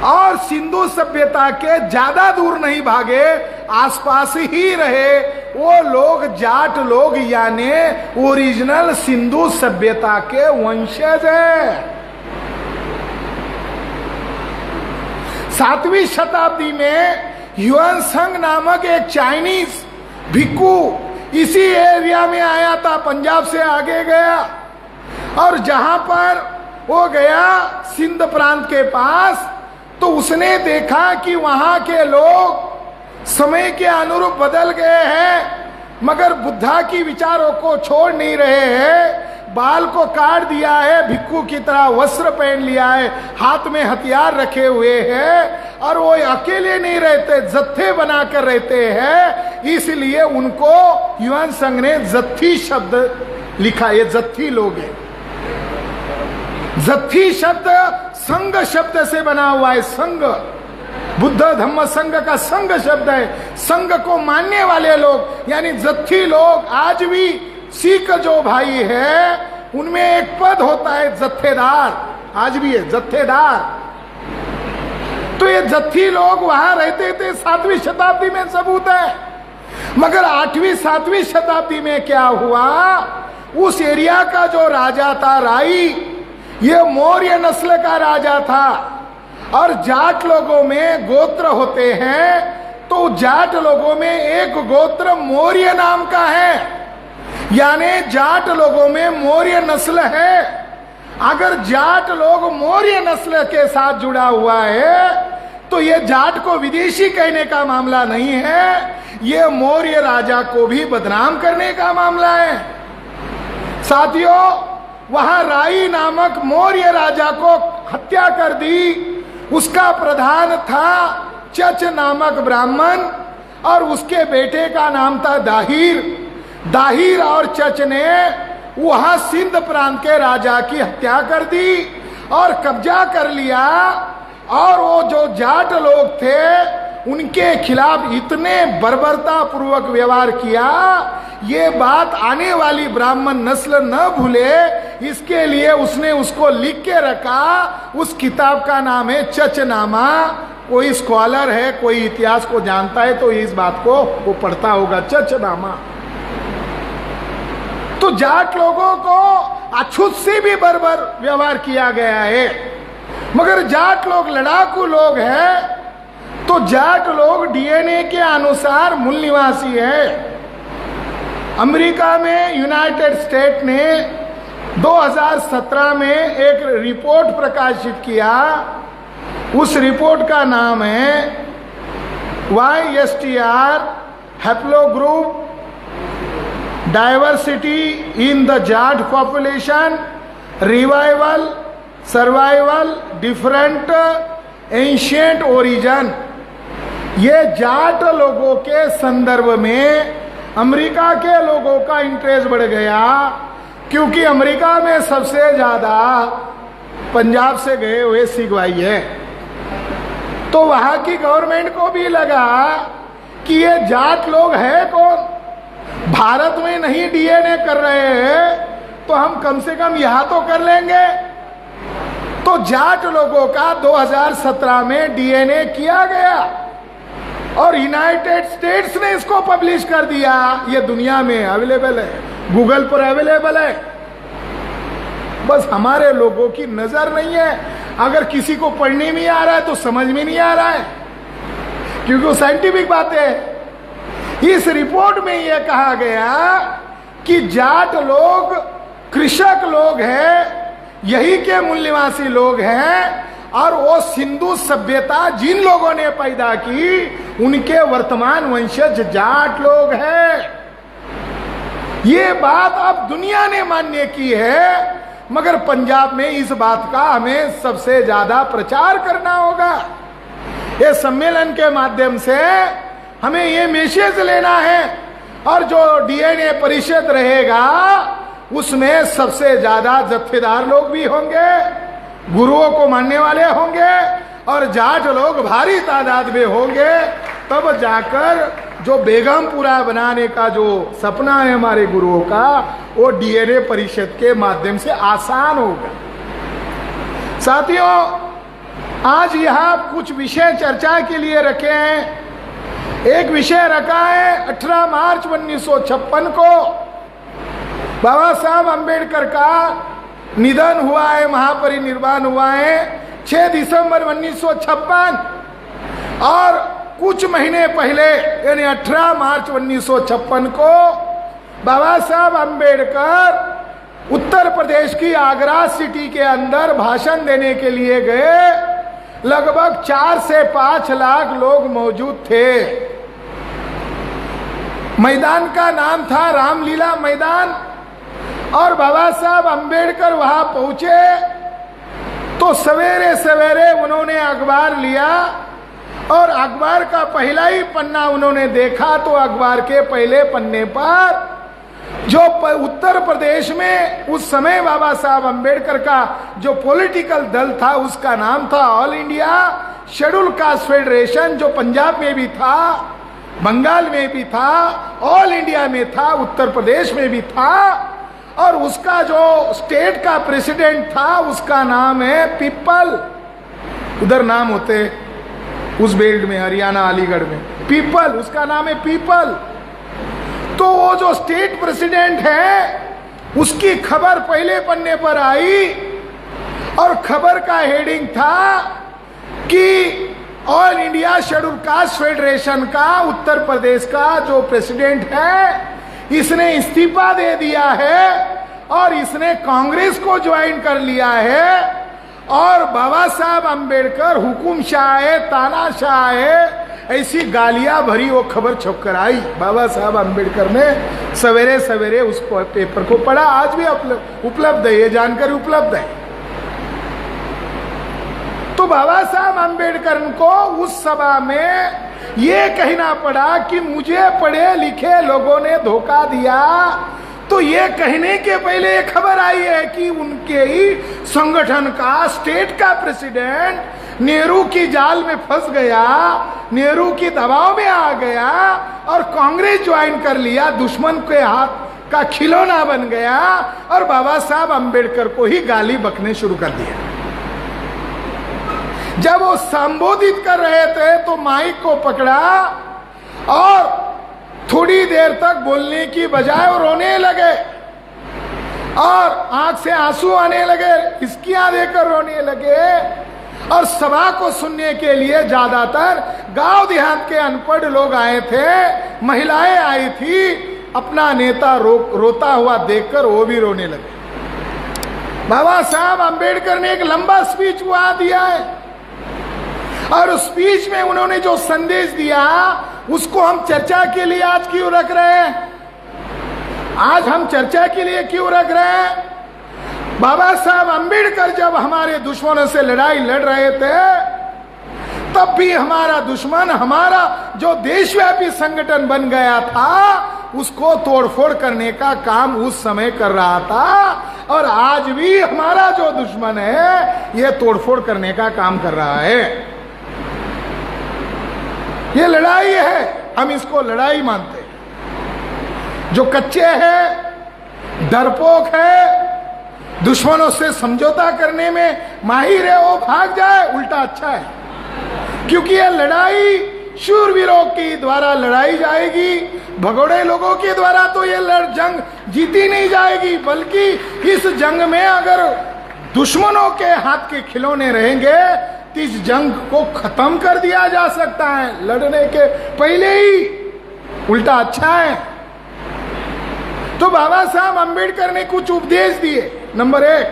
और सिंधु सभ्यता के ज्यादा दूर नहीं भागे, आसपास ही रहे। वो लोग जाट लोग यानी ओरिजिनल सिंधु सभ्यता के वंशज हैं। 7वीं शताब्दी में युआन संग नामक एक चाइनीज भिक्खू इसी एरिया में आया था, पंजाब से आगे गया और जहां पर वो गया सिंध प्रांत के पास, तो उसने देखा कि वहां के लोग समय के अनुरूप बदल गए हैं, मगर बुद्धा की विचारों को छोड़ नहीं रहे हैं। बाल को काट दिया है, भिक्खू की तरह वस्त्र पहन लिया है, हाथ में हथियार रखे हुए हैं और वो अकेले नहीं रहते, जत्थे बनाकर रहते हैं। इसलिए उनको युआन संघ ने जत्थी शब्द लिखा। ये जत्थी लोग हैं। जत्थी शब्द संघ शब्द से बना हुआ है। संघ, बुद्ध धम्म संघ का संघ शब्द है। संघ को मानने वाले लोग यानी जत्थी लोग। आज भी सिख जो भाई है उनमें एक पद होता है जत्थेदार, आज भी है जत्थेदार। तो ये जत्थी लोग वहां रहते थे 7वीं शताब्दी में सबूत है। मगर 8वीं 7वीं शताब्दी में क्या हुआ, उस एरिया का जो राजा था राई, ये मौर्य नस्ल का राजा था और जाट लोगों में गोत्र होते हैं। तो जाट लोगों में एक गोत्र मौर्य नाम का है, यानी जाट लोगों में मौर्य नस्ल है। अगर जाट लोग मौर्य नस्ल के साथ जुड़ा हुआ है तो ये जाट को विदेशी कहने का मामला नहीं है, ये मौर्य राजा को भी बदनाम करने का मामला है। साथियों, वहां राई नामक मौर्य राजा को हत्या कर दी। उसका प्रधान था चच नामक ब्राह्मण और उसके बेटे का नाम था दाहिर। दाहिर और चच ने वहां सिंध प्रांत के राजा की हत्या कर दी और कब्जा कर लिया। और वो जो जाट लोग थे उनके खिलाफ इतने बर्बरता पूर्वक व्यवहार किया, ये बात आने वाली ब्राह्मण नस्ल न भूले, इसके लिए उसने उसको लिख के रखा। उस किताब का नाम है चचनामा। कोई स्कॉलर है, कोई इतिहास को जानता है तो इस बात को वो पढ़ता होगा, चचनामा। तो जाट लोगों को अछूत से भी बर्बर व्यवहार किया गया है। मगर जाट लोग लड़ाकू लोग हैं, तो जाट लोग डीएनए के अनुसार मूल निवासी है। अमेरिका में यूनाइटेड स्टेट ने 2017 में एक रिपोर्ट प्रकाशित किया। उस रिपोर्ट का नाम है YSTR haplogroup diversity in the Jat population, revival, survival, different ancient origin. ये जाट लोगों के संदर्भ में अमेरिका के लोगों का इंटरेस्ट बढ़ गया, क्योंकि अमेरिका में सबसे ज्यादा पंजाब से गए हुए सिख भाई है। तो वहां की गवर्नमेंट को भी लगा कि ये जाट लोग है कौन, भारत में नहीं डीएनए कर रहे हैं तो हम कम से कम यहां तो कर लेंगे। तो जाट लोगों का 2017 में डीएनए किया गया और यूनाइटेड स्टेट्स ने इसको पब्लिश कर दिया। ये दुनिया में अवेलेबल है, गूगल पर अवेलेबल है। बस हमारे लोगों की नजर नहीं है। अगर किसी को पढ़ने में आ रहा है तो समझ में नहीं आ रहा है, क्योंकि वो साइंटिफिक बात है। इस रिपोर्ट में यह कहा गया कि जाट लोग कृषक लोग हैं, यही के मूल निवासी लोग हैं, और वो सिंधु सभ्यता जिन लोगों ने पैदा की उनके वर्तमान वंशज जाट लोग हैं। ये बात अब दुनिया ने मान्य की है, मगर पंजाब में इस बात का हमें सबसे ज्यादा प्रचार करना होगा। ये सम्मेलन के माध्यम से हमें ये मैसेज लेना है, और जो डीएनए परिषद रहेगा उसमें सबसे ज्यादा जत्थेदार लोग भी होंगे, गुरुओं को मानने वाले होंगे, और जाट लोग भारी तादाद में होंगे। तब जाकर जो बेगमपुरा बनाने का जो सपना है हमारे गुरुओं का, वो डीएनए परिषद के माध्यम से आसान होगा। साथियों, आज यहां कुछ विषय चर्चा के लिए रखे हैं। एक विषय रखा है 18 मार्च 1956 को बाबा साहब अंबेडकर का निधन हुआ है, महापरिनिर्वाण हुआ है 6 दिसंबर 1956, और कुछ महीने पहले यानी 18 मार्च 1956 को बाबा साहब अंबेडकर उत्तर प्रदेश की आगरा सिटी के अंदर भाषण देने के लिए गए। लगभग 4 से 5 लाख लोग मौजूद थे। मैदान का नाम था रामलीला मैदान, और बाबा साहब अंबेडकर वहां पहुंचे तो सवेरे सवेरे उन्होंने अखबार लिया, और अखबार का पहला ही पन्ना उन्होंने देखा तो अखबार के पहले पन्ने पर जो उत्तर प्रदेश में उस समय बाबा साहब अंबेडकर का जो पॉलिटिकल दल था उसका नाम था all India schedule caste federation, जो पंजाब में भी था, बंगाल में भी था, ऑल इंडिया में था, उत्तर प्रदेश में भी था, और उसका जो स्टेट का प्रेसिडेंट था उसका नाम है पीपल। उधर नाम होते उस बेल्ट में, हरियाणा अलीगढ़ में पीपल, उसका नाम है पीपल। तो वो जो स्टेट प्रेसिडेंट है उसकी खबर पहले पन्ने पर आई, और खबर का हेडिंग था कि all India schedule caste federation का उत्तर प्रदेश का जो प्रेसिडेंट है इसने इस्तीफा दे दिया है और इसने कांग्रेस को ज्वाइन कर लिया है, और बाबा साहब अंबेडकर हुकुमशाह है, तानाशाह है, ऐसी गालियां भरी वो खबर छप कर आई। बाबा साहब अंबेडकर ने सवेरे सवेरे उस पेपर को पढ़ा। आज भी उपलब्ध है, ये जानकारी उपलब्ध है। तो बाबा साहब अंबेडकर को उस सभा में ये कहना पड़ा कि मुझे पढ़े लिखे लोगों ने धोखा दिया। तो ये कहने के पहले एक खबर आई है कि उनके ही संगठन का स्टेट का प्रेसिडेंट नेहरू की जाल में फंस गया, नेहरू की दबाव में आ गया और कांग्रेस ज्वाइन कर लिया, दुश्मन के हाथ का खिलौना बन गया और बाबा साहब अंबेडकर को ही गाली बकने शुरू कर दिया। जब वो संबोधित कर रहे थे तो माइक को पकड़ा और थोड़ी देर तक बोलने की बजाय वो रोने लगे और आंख से आंसू आने लगे, हिचकियां देकर रोने लगे। और सभा को सुनने के लिए ज्यादातर गांव देहात के अनपढ़ लोग आए थे, महिलाएं आई थी। अपना नेता रोता हुआ देखकर वो भी रोने लगे। बाबा साहब अंबेडकर ने एक लंबा स्पीच वहां दिया है और उस स्पीच में उन्होंने जो संदेश दिया उसको हम चर्चा के लिए आज क्यों रख रहे हैं? आज हम चर्चा के लिए क्यों रख रहे हैं? बाबा साहब अंबेडकर जब हमारे दुश्मनों से लड़ाई लड़ रहे थे तब भी हमारा दुश्मन हमारा जो देशव्यापी संगठन बन गया था उसको तोड़फोड़ करने का काम उस समय कर रहा था, और आज भी हमारा जो दुश्मन है ये तोड़फोड़ करने का काम कर रहा है। ये लड़ाई है, हम इसको लड़ाई मानते हैं। जो कच्चे हैं, डरपोक है, दुश्मनों से समझौता करने में माहिर है, वो भाग जाए, उल्टा अच्छा है, क्योंकि ये लड़ाई शूरवीरों के द्वारा लड़ाई जाएगी, भगोड़े लोगों के द्वारा तो ये जंग जीती नहीं जाएगी, बल्कि इस जंग में अगर दुश्मनों के हाथ के खिलौने रहेंगे तो इस जंग को खत्म कर दिया जा सकता है लड़ने के पहले ही, उल्टा अच्छा है। तो बाबा साहब अंबेडकर ने कुछ उपदेश दिए। नंबर 1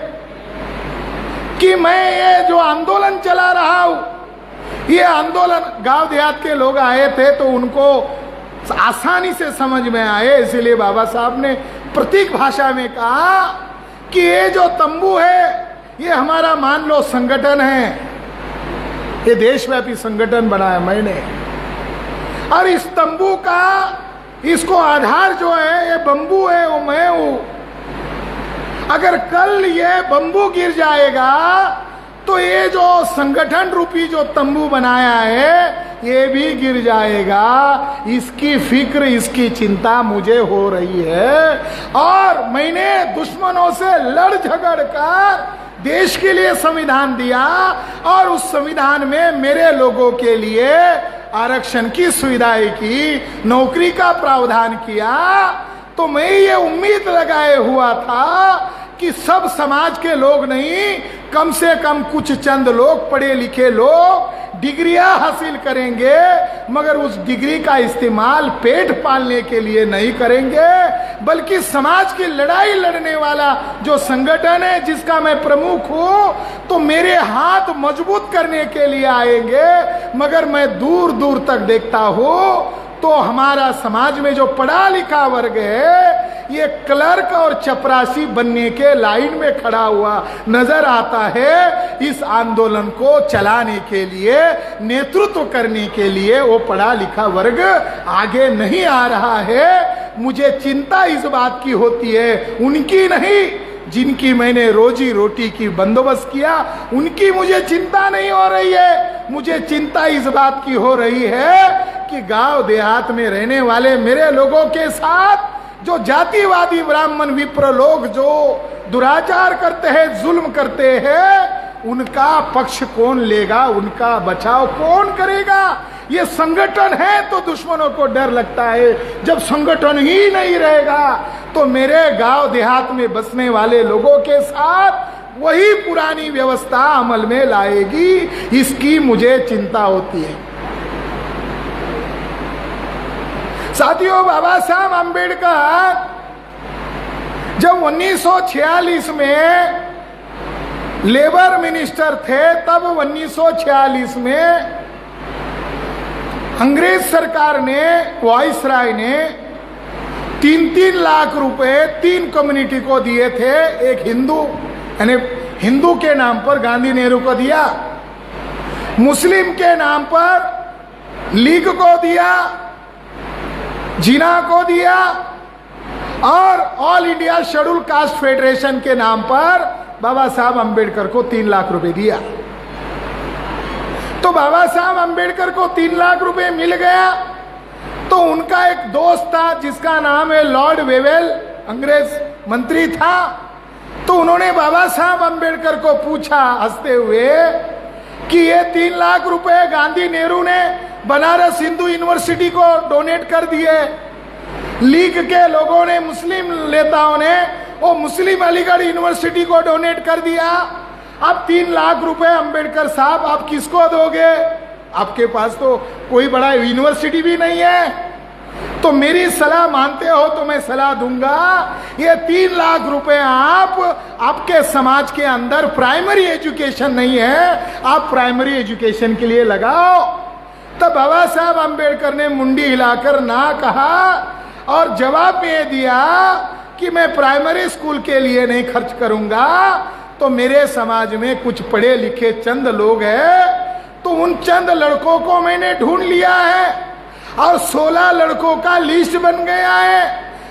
कि मैं ये जो आंदोलन चला रहा हूं, ये आंदोलन गांव देहात के लोग आए थे तो उनको आसानी से समझ में आए, इसीलिए बाबा साहब ने प्रतीक भाषा में कहा कि ये जो तंबू है ये हमारा मान लो संगठन है, ये देशव्यापी संगठन बनाया मैंने, और इस तंबू का इसको आधार जो है ये बंबू है, वो मैं हूं। अगर कल ये बंबू गिर जाएगा तो ये जो संगठन रूपी जो तंबू बनाया है ये भी गिर जाएगा। इसकी फिक्र, इसकी चिंता मुझे हो रही है, और मैंने दुश्मनों से लड़ झगड़ कर देश के लिए संविधान दिया, और उस संविधान में मेरे लोगों के लिए आरक्षण की सुविधाएं की, नौकरी का प्रावधान किया। तो मैं ये उम्मीद लगाए हुआ था कि सब समाज के लोग नहीं, कम से कम कुछ चंद लोग, पढ़े लिखे लोग डिग्रियां हासिल करेंगे, मगर उस डिग्री का इस्तेमाल पेट पालने के लिए नहीं करेंगे, बल्कि समाज की लड़ाई लड़ने वाला जो संगठन है जिसका मैं प्रमुख हूं, तो मेरे हाथ मजबूत करने के लिए आएंगे। मगर मैं दूर दूर तक देखता हूं तो हमारा समाज में जो पढ़ा लिखा वर्ग है ये क्लर्क और चपरासी बनने के लाइन में खड़ा हुआ नजर आता है। इस आंदोलन को चलाने के लिए, नेतृत्व करने के लिए वो पढ़ा लिखा वर्ग आगे नहीं आ रहा है। मुझे चिंता इस बात की होती है, उनकी नहीं, जिनकी मैंने रोजी रोटी की बंदोबस्त किया उनकी मुझे चिंता नहीं हो रही है। मुझे चिंता इस बात की हो रही है कि गांव देहात में रहने वाले मेरे लोगों के साथ जो जातिवादी ब्राह्मण विप्र लोग जो दुराचार करते हैं, जुल्म करते हैं, उनका पक्ष कौन लेगा, उनका बचाव कौन करेगा? ये संगठन है तो दुश्मनों को डर लगता है, जब संगठन ही नहीं रहेगा तो मेरे गांव देहात में बसने वाले लोगों के साथ वही पुरानी व्यवस्था अमल में लाएगी, इसकी मुझे चिंता होती है। साथियों, बाबा साहब अंबेडकर जब 1946 में लेबर मिनिस्टर थे, तब 1946 में अंग्रेज सरकार ने, वाइसराय ने 3-3 लाख रुपए 3 कम्युनिटी को दिए थे। एक हिंदू, यानी हिंदू के नाम पर गांधी नेहरू को दिया, मुस्लिम के नाम पर लीग को दिया, जिना को दिया, और all India schedule caste federation के नाम पर बाबा साहब अंबेडकर को 3 लाख रुपए दिया। तो बाबा साहब अंबेडकर को 3 लाख रुपए मिल गया, तो उनका एक दोस्त था जिसका नाम है लॉर्ड वेवेल, अंग्रेज मंत्री था। तो उन्होंने बाबा साहब अंबेडकर को पूछा हंसते हुए कि ये 3 लाख रुपए गांधी नेहरू ने बनारस हिंदू यूनिवर्सिटी को डोनेट कर दिए, लीग के लोगों ने, मुस्लिम नेताओं ने वो मुस्लिम अलीगढ़ यूनिवर्सिटी को डोनेट कर दिया, अब 3 लाख रुपए अंबेडकर साहब आप किसको दोगे? आपके पास तो कोई बड़ा यूनिवर्सिटी भी नहीं है। तो मेरी सलाह मानते हो तो मैं सलाह दूंगा, ये 3 लाख रुपए आपके समाज के अंदर प्राइमरी एजुकेशन नहीं है, आप प्राइमरी एजुकेशन के लिए लगाओ। तब बाबा साहब अंबेडकर ने मुंडी हिलाकर ना कहा और जवाब में दिया कि मैं प्राइमरी स्कूल के लिए नहीं खर्च करूंगा, तो मेरे समाज में कुछ पढ़े लिखे चंद लोग हैं, तो उन चंद लड़कों को मैंने ढूंढ लिया है और 16 लड़कों का लिस्ट बन गया है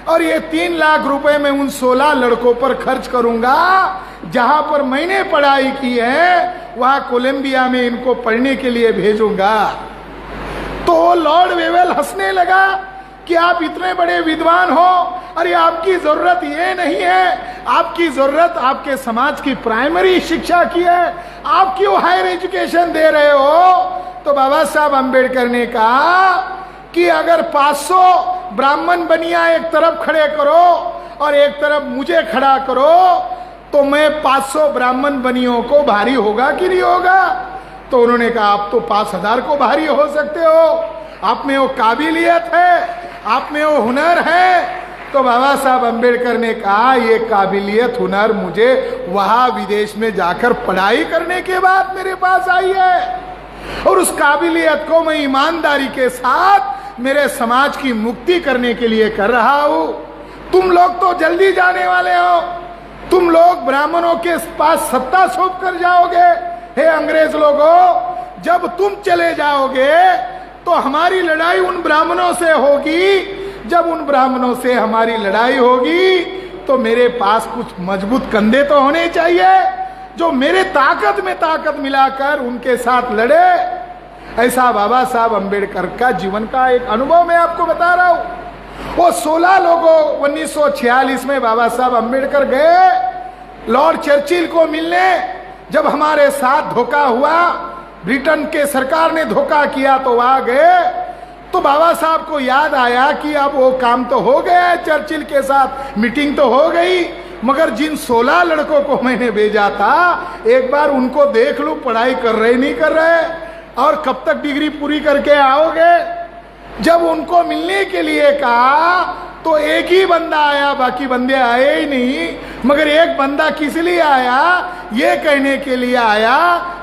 और ये 3 लाख रुपए मैं उन 16 लड़कों पर खर्च करूंगा जहां पर मैंने पढ़ाई की है, वहां कोलंबिया में इनको पढ़ने के लिए भेजूंगा। तो लॉर्ड वेवेल हंसने लगा कि आप इतने बड़े विद्वान हो, अरे आपकी जरूरत ये नहीं है, आपकी जरूरत आपके समाज की प्राइमरी शिक्षा की है, आप क्यों हायर एजुकेशन दे रहे हो? तो बाबा साहब अंबेडकर ने कहा कि अगर 500 ब्राह्मण बनिया एक तरफ खड़े करो और एक तरफ मुझे खड़ा करो, तो मैं 500 ब्राह्मण बनियों को भारी होगा कि नहीं होगा? तो उन्होंने कहा आप तो 5000 को भारी हो सकते हो, आप में वो काबिलियत है, आप में वो हुनर है। तो बाबा साहब अंबेडकर ने कहा ये काबिलियत हुनर मुझे वहां विदेश में जाकर पढ़ाई करने के बाद मेरे पास आई है और उस काबिलियत को मैं ईमानदारी के साथ मेरे समाज की मुक्ति करने के लिए कर रहा हूं। तुम लोग तो जल्दी जाने वाले हो, तुम लोग ब्राह्मणों के पास सत्ता सौंप कर जाओगे। हे अंग्रेज लोगों, जब तुम चले जाओगे तो हमारी लड़ाई उन ब्राह्मणों से होगी, जब उन ब्राह्मणों से हमारी लड़ाई होगी तो मेरे पास कुछ मजबूत कंधे तो होने चाहिए जो मेरे ताकत में ताकत मिलाकर उनके साथ लड़े। ऐसा बाबा साहब अंबेडकर का जीवन का एक अनुभव मैं आपको बता रहा हूं। वो 16 लोगों 1946 में बाबा साहब अंबेडकर गए लॉर्ड चर्चिल को मिलने। जब हमारे साथ धोखा हुआ, ब्रिटेन के सरकार ने धोखा किया, तो वहां गए तो बाबा साहब को याद आया कि अब वो काम तो हो गया है, चर्चिल के साथ मीटिंग तो हो गई, मगर जिन 16 लड़कों को मैंने भेजा था एक बार उनको देख लूं पढ़ाई कर रहे नहीं कर रहे और कब तक डिग्री पूरी करके आओगे। जब उनको मिलने के लिए कहा तो एक ही बंदा आया, बाकी बंदे आए ही नहीं, मगर एक बंदा किस लिए आया? ये कहने के लिए आया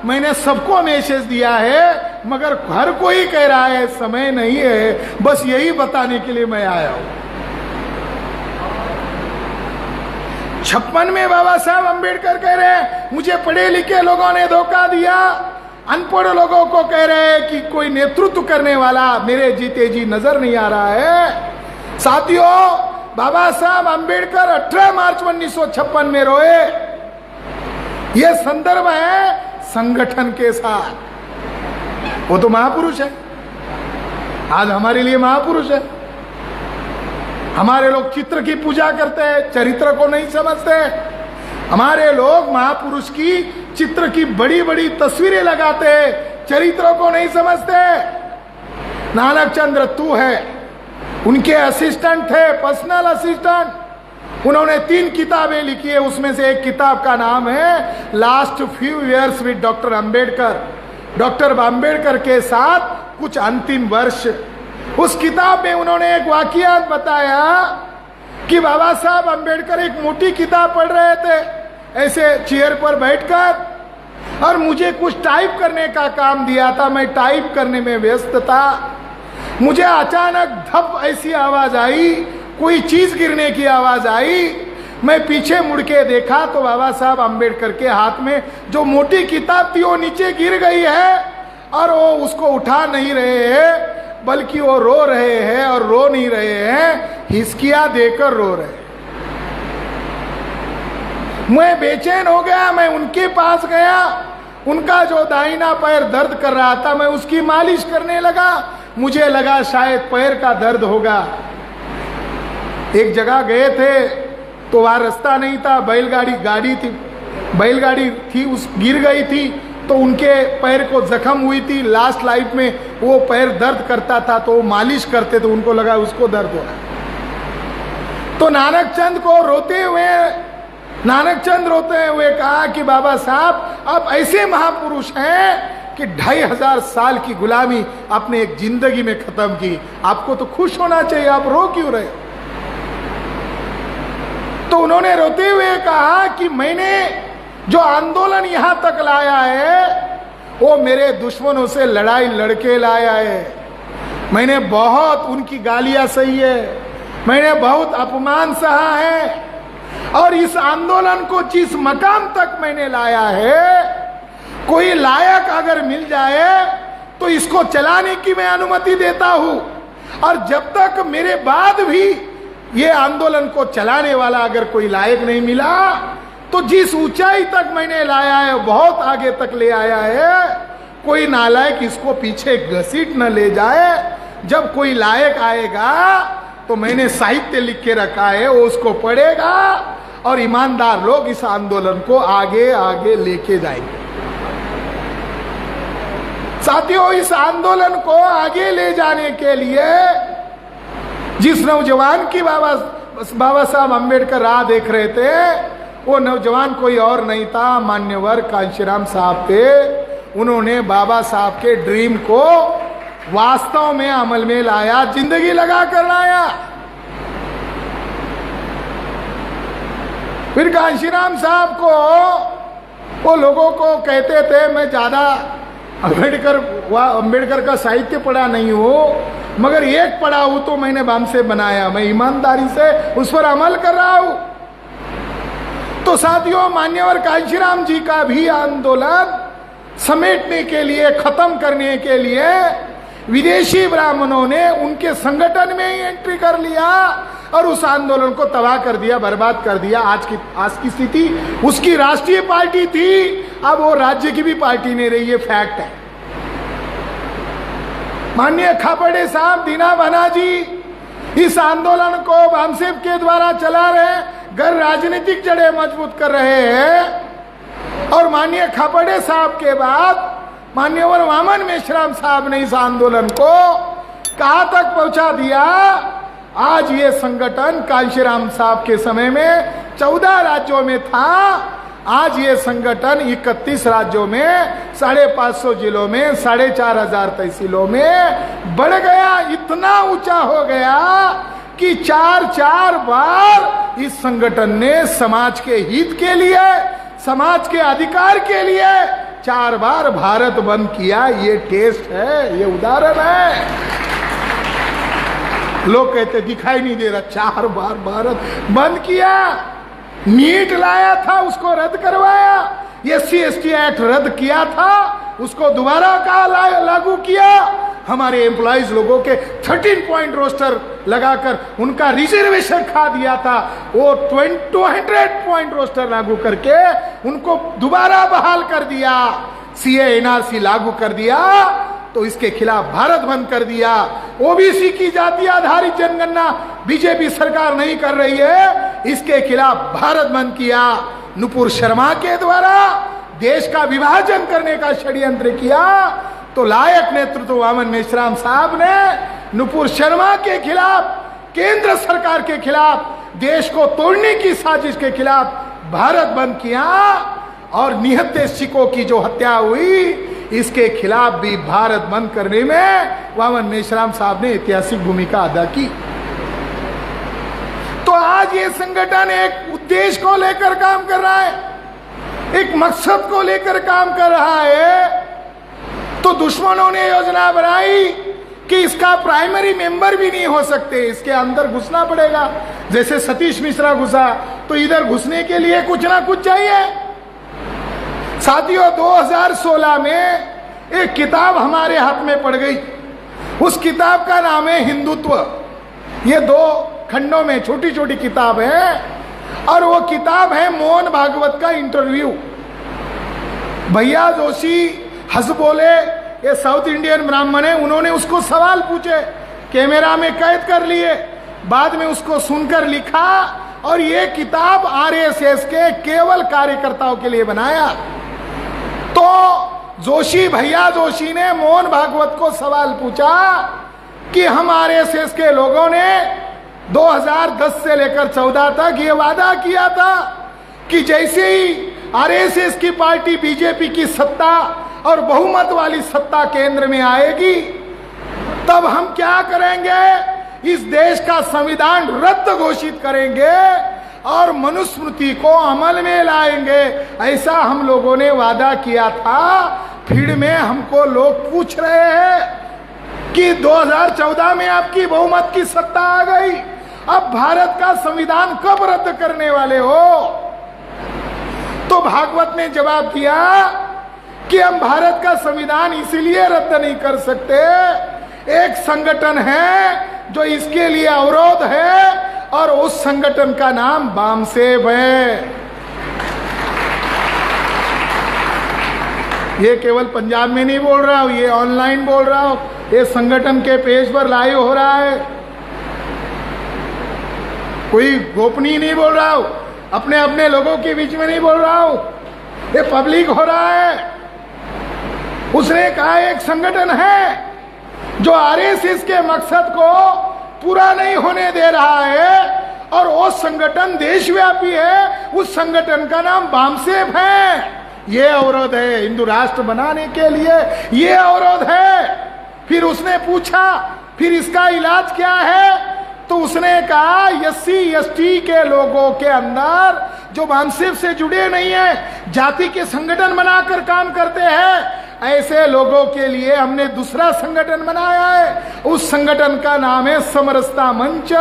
मैंने सबको मैसेज दिया है मगर हर कोई कह रहा है समय नहीं है, बस यही बताने के लिए मैं आया हूं। 56 में बाबा साहब अंबेडकर कह रहे हैं मुझे पढ़े लिखे लोगों ने धोखा दिया, अनपढ़ लोगों को कह रहे हैं कि कोई नेतृत्व करने वाला मेरे जीते जी नजर नहीं आ रहा है। साथियों, बाबा साहब अंबेडकर 18 मार्च 1956 में रोए। यह संदर्भ है संगठन के साथ। वो तो महापुरुष है, आज हमारे लिए महापुरुष है। हमारे लोग चित्र की पूजा करते हैं, चरित्र को नहीं समझते। हमारे लोग महापुरुष की चित्र की बड़ी बड़ी तस्वीरें लगाते हैं, चरित्रों को नहीं समझते। नानक चंद्र तू है, उनके असिस्टेंट थे, पर्सनल असिस्टेंट। उन्होंने 3 किताबें लिखी है, उसमें से एक किताब का नाम है last few years with doctor Ambedkar, doctor Ambedkar के साथ कुछ अंतिम वर्ष। उस किताब में उन्होंने एक वाकयात बताया कि बाबा साहब अंबेडकर एक मोटी किताब पढ़ रहे थे ऐसे चेयर पर बैठकर, और मुझे कुछ टाइप करने का काम दिया था, मैं टाइप करने में व्यस्त था। मुझे अचानक धप ऐसी आवाज आई, कोई चीज गिरने की आवाज आई। मैं पीछे मुड़ के देखा तो बाबा साहब अंबेडकर के हाथ में जो मोटी किताब थी वो नीचे गिर गई है और वो उसको उठा नहीं रहे हैं, बल्कि वो रो रहे हैं, और रो नहीं रहे हैं, हिचकियां देकर रो रहे हैं। मैं बेचैन हो गया, मैं उनके पास गया, उनका जो दाहिना पैर दर्द कर रहा था मैं उसकी मालिश करने लगा। मुझे लगा शायद पैर का दर्द होगा। एक जगह गए थे तो वहां रास्ता नहीं था, बैलगाड़ी थी उस गिर गई थी तो उनके पैर को जख्म हुई थी। लास्ट लाइफ में वो पैर दर्द करता था तो वो मालिश करते तो उनको लगा उसको दर्द हो रहा। तो नानक चंद रोते हुए कहा कि बाबा साहब आप ऐसे महापुरुष हैं कि 2500 साल की गुलामी आपने एक जिंदगी में खत्म की, आपको तो खुश होना चाहिए, आप रो क्यों रहे? तो उन्होंने रोते हुए कहा कि मैंने जो आंदोलन यहां तक लाया है वो मेरे दुश्मनों से लड़ाई लड़के लाया है। मैंने बहुत उनकी गालियां सही है, मैंने बहुत अपमान सहा है, और इस आंदोलन को जिस मकाम तक मैंने लाया है, कोई लायक अगर मिल जाए तो इसको चलाने की मैं अनुमति देता हूं। और जब तक मेरे बाद भी ये आंदोलन को चलाने वाला अगर कोई लायक नहीं मिला, तो जिस ऊंचाई तक मैंने लाया है बहुत आगे तक ले आया है, कोई नालायक इसको पीछे घसीट न ले जाए। जब कोई लायक आएगा तो मैंने साहित्य लिख के रखा है, वो उसको पढ़ेगा और ईमानदार लोग इस आंदोलन को आगे आगे लेके जाएंगे। साथियों, इस आंदोलन को आगे ले जाने के लिए जिस नौजवान की बाबा साहब अम्बेडकर राह देख रहे थे, वो नौजवान कोई और नहीं था, मान्यवर कांशीराम साहब थे। उन्होंने बाबा साहब के ड्रीम को वास्तव में अमल में लाया, जिंदगी लगा कर लाया। फिर कांशीराम साहब को वो लोगों को कहते थे, मैं ज्यादा अम्बेडकर का साहित्य पढ़ा नहीं हूं, मगर एक पढ़ा हूं तो मैंने बाम से बनाया, मैं ईमानदारी से उस पर अमल कर रहा हूं। तो साथियों, मान्यवर कांशीराम जी का भी आंदोलन समेटने के लिए, खत्म करने के लिए विदेशी ब्राह्मणों ने उनके संगठन में ही एंट्री कर लिया और उस आंदोलन को तबाह कर दिया, बर्बाद कर दिया। आज की स्थिति उसकी राष्ट्रीय पार्टी थी, अब वो राज्य की भी पार्टी नहीं रही, ये फैक्ट है। माननीय खापर्डे साहब, दीना बना जी इस आंदोलन को बामसेब के द्वारा चला रहे, घर राजनीतिक जड़ें मजबूत कर रहे हैं। और माननीय खापर्डे साहब के बाद मान्यवर वामन मेश्राम साहब ने इस आंदोलन को कहां तक पहुंचा दिया। आज ये संगठन कांशीराम साहब के समय में 14 राज्यों में था, आज ये संगठन 31 राज्यों में, 550 जिलों में, 4500 तहसीलों में बढ़ गया। इतना ऊंचा हो गया कि 4 बार इस संगठन ने समाज के हित के लिए, समाज के अधिकार के लिए 4 बार भारत बंद किया। ये टेस्ट है, ये उदाहरण है। लोग कहते दिखाई नहीं दे रहा, 4 बार भारत बंद किया। नीट लाया था, उसको रद्द करवाया। SC/ST एक्ट रद्द किया था, उसको दोबारा कहा लागू किया। हमारे एम्प्लॉइज लोगों के 13 पॉइंट रोस्टर लगाकर उनका रिजर्वेशन खा दिया था, वो 200 पॉइंट रोस्टर लागू करके उनको दोबारा बहाल कर दिया। CA NRC लागू कर दिया तो इसके खिलाफ भारत बंद कर दिया। OBC की जाति आधारित जनगणना बीजेपी सरकार नहीं कर रही है, इसके खिलाफ भारत बंद किया। नुपुर शर्मा के द्वारा देश का विभाजन करने का षड्यंत्र किया तो लायक नेतृत्व वामन मेश्राम साहब ने नुपुर शर्मा के खिलाफ, केंद्र सरकार के खिलाफ, देश को तोड़ने की साजिश के खिलाफ भारत बंद किया। और निहत्थे सिखों की जो हत्या हुई, इसके खिलाफ भी भारत बंद करने में वामन मेश्राम साहब ने ऐतिहासिक भूमिका अदा की। तो आज ये संगठन एक उद्देश्य को लेकर काम कर रहा है, एक मकसद को लेकर काम कर रहा है। तो दुश्मनों ने योजना बनाई कि इसका प्राइमरी मेंबर भी नहीं हो सकते, इसके अंदर घुसना पड़ेगा। जैसे सतीश मिश्रा घुसा, तो इधर घुसने के लिए कुछ ना कुछ चाहिए। साथियों, 2016 में एक किताब हमारे हाथ में पड़ गई। उस किताब का नाम है हिंदुत्व। ये 2 खंडों में छोटी छोटी किताब है, और वो किताब है मोहन भागवत का इंटरव्यू। भैया जोशी हंस बोले, ये साउथ इंडियन ब्राह्मण है, उन्होंने उसको सवाल पूछे, कैमरा में कैद कर लिए, बाद में उसको सुनकर लिखा, और ये किताब RSS के केवल कार्यकर्ताओं के लिए बनाया। तो भैया जोशी ने मोहन भागवत को सवाल पूछा कि हम RSS के लोगों ने 2010 से लेकर 14 तक ये वादा किया था कि जैसे ही आरएसएस की पार्टी बीजेपी की सत्ता और बहुमत वाली सत्ता केंद्र में आएगी, तब हम क्या करेंगे? इस देश का संविधान रद्द घोषित करेंगे और मनुस्मृति को अमल में लाएंगे। ऐसा हम लोगों ने वादा किया था। फिर में हमको लोग पूछ रहे हैं कि 2014 में आपकी बहुमत की सत्ता आ गई, अब भारत का संविधान कब रद्द करने वाले हो? तो भागवत ने जवाब दिया कि हम भारत का संविधान इसलिए रद्द नहीं कर सकते, एक संगठन है जो इसके लिए अवरोध है और उस संगठन का नाम बामसेब है। ये केवल पंजाब में नहीं बोल रहा हूं, ये ऑनलाइन बोल रहा हूं, ये संगठन के पेज पर लाइव हो रहा है, कोई गोपनीय नहीं बोल रहा हूं, अपने अपने लोगों के बीच में नहीं बोल रहा हूं, ये पब्लिक हो रहा है। उसने कहा एक संगठन है जो आरएसएस के मकसद को पूरा नहीं होने दे रहा है और वो संगठन देशव्यापी है, उस संगठन का नाम बामसेब है। ये अवरोध है हिंदू राष्ट्र बनाने के लिए, ये अवरोध है। फिर उसने पूछा फिर इसका इलाज क्या है? तो उसने कहा एससी एसटी के लोगों के अंदर जो बामसेब से जुड़े नहीं है, जाति के संगठन बनाकर काम करते हैं, ऐसे लोगों के लिए हमने दूसरा संगठन बनाया है। उस संगठन का नाम है समरसता मंच।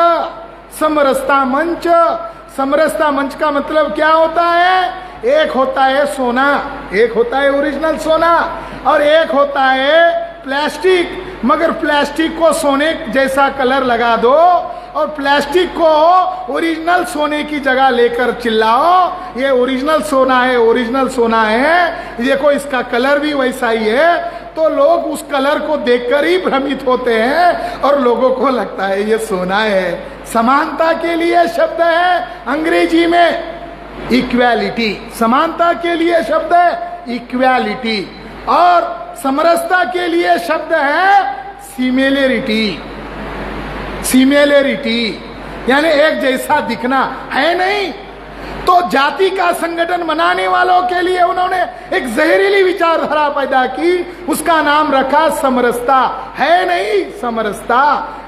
समरसता मंच, समरसता मंच का मतलब क्या होता है? एक होता है सोना, एक होता है ओरिजिनल सोना और एक होता है प्लास्टिक। मगर प्लास्टिक को सोने जैसा कलर लगा दो और प्लास्टिक को ओरिजिनल सोने की जगह लेकर चिल्लाओ ये ओरिजिनल सोना है, ओरिजिनल सोना है, देखो इसका कलर भी वैसा ही है, तो लोग उस कलर को देखकर ही भ्रमित होते हैं और लोगों को लगता है ये सोना है। समानता के लिए शब्द है अंग्रेजी में इक्वालिटी, समानता के लिए शब्द है इक्वालिटी और समरसता के लिए शब्द है सिमिलरिटी। सिमिलरिटी यानी एक जैसा दिखना है नहीं। तो जाति का संगठन बनाने वालों के लिए उन्होंने एक जहरीली विचारधारा पैदा की, उसका नाम रखा समरसता। है नहीं समरसता।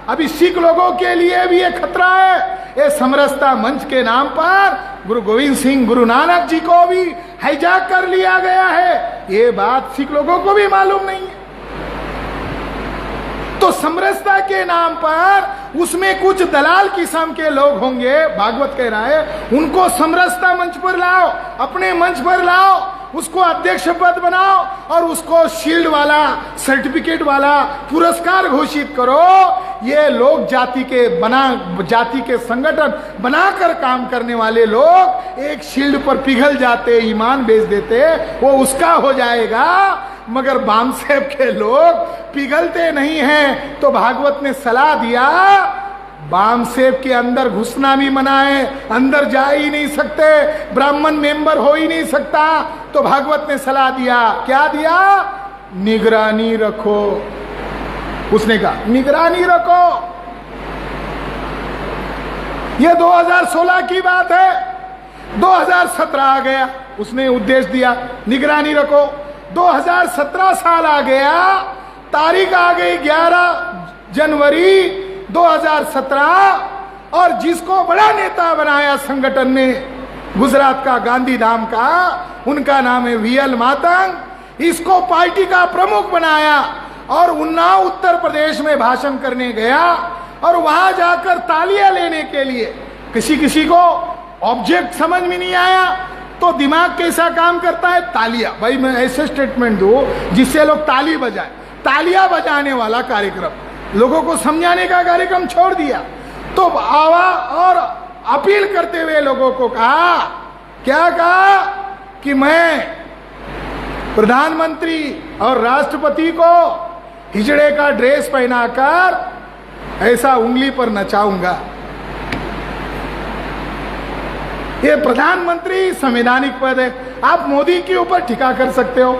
अभी सिख लोगों के लिए भी एक खतरा है। ये समरसता मंच के नाम पर गुरु गोविंद सिंह, गुरु नानक जी को भी हाईजैक कर लिया गया है। ये बात सिख लोगों को भी मालूम नहीं है। तो समरसता के नाम पर उसमें कुछ दलाल किस्म के लोग होंगे, भागवत कह रहा है, उनको समरसता मंच पर लाओ, अपने मंच पर लाओ, उसको अध्यक्ष पद बनाओ और उसको शील्ड वाला, सर्टिफिकेट वाला पुरस्कार घोषित करो। ये लोग जाति के संगठन बनाकर काम करने वाले लोग एक शील्ड पर पिघल जाते, ईमान बेच देते, वो उसका हो जाएगा। मगर बामसेब के लोग पिघलते नहीं हैं। तो भागवत ने सलाह दिया बामसेब के अंदर घुसना भी मना है, अंदर जा ही नहीं सकते, ब्राह्मण मेंबर हो ही नहीं सकता। तो भागवत ने सलाह दिया, क्या दिया? निगरानी रखो। उसने कहा निगरानी रखो। यह 2016 की बात है, 2017 आ गया, उसने उद्देश्य दिया निगरानी रखो। 2017 साल आ गया, तारीख आ गई 11 जनवरी 2017 और जिसको बड़ा नेता बनाया संगठन ने गुजरात का गांधीधाम का, उनका नाम है वीएल मातंग। इसको पार्टी का प्रमुख बनाया और उन्नाव उत्तर प्रदेश में भाषण करने गया और वहां जाकर तालियां लेने के लिए किसी को ऑब्जेक्ट समझ में नहीं आया। तो दिमाग कैसा काम करता है? तालियां। भाई मैं ऐसे स्टेटमेंट दूं जिससे लोग ताली बजाएं, तालियां बजाने वाला कार्यक्रम, लोगों को समझाने का कार्यक्रम छोड़ दिया। तो आवा और अपील करते हुए लोगों को कहा, क्या कहा कि मैं प्रधानमंत्री और राष्ट्रपति को हिजड़े का ड्रेस पहनाकर ऐसा उंगली पर नचाऊंगा। ये प्रधानमंत्री संवैधानिक पद है, आप मोदी के ऊपर टीका कर सकते हो।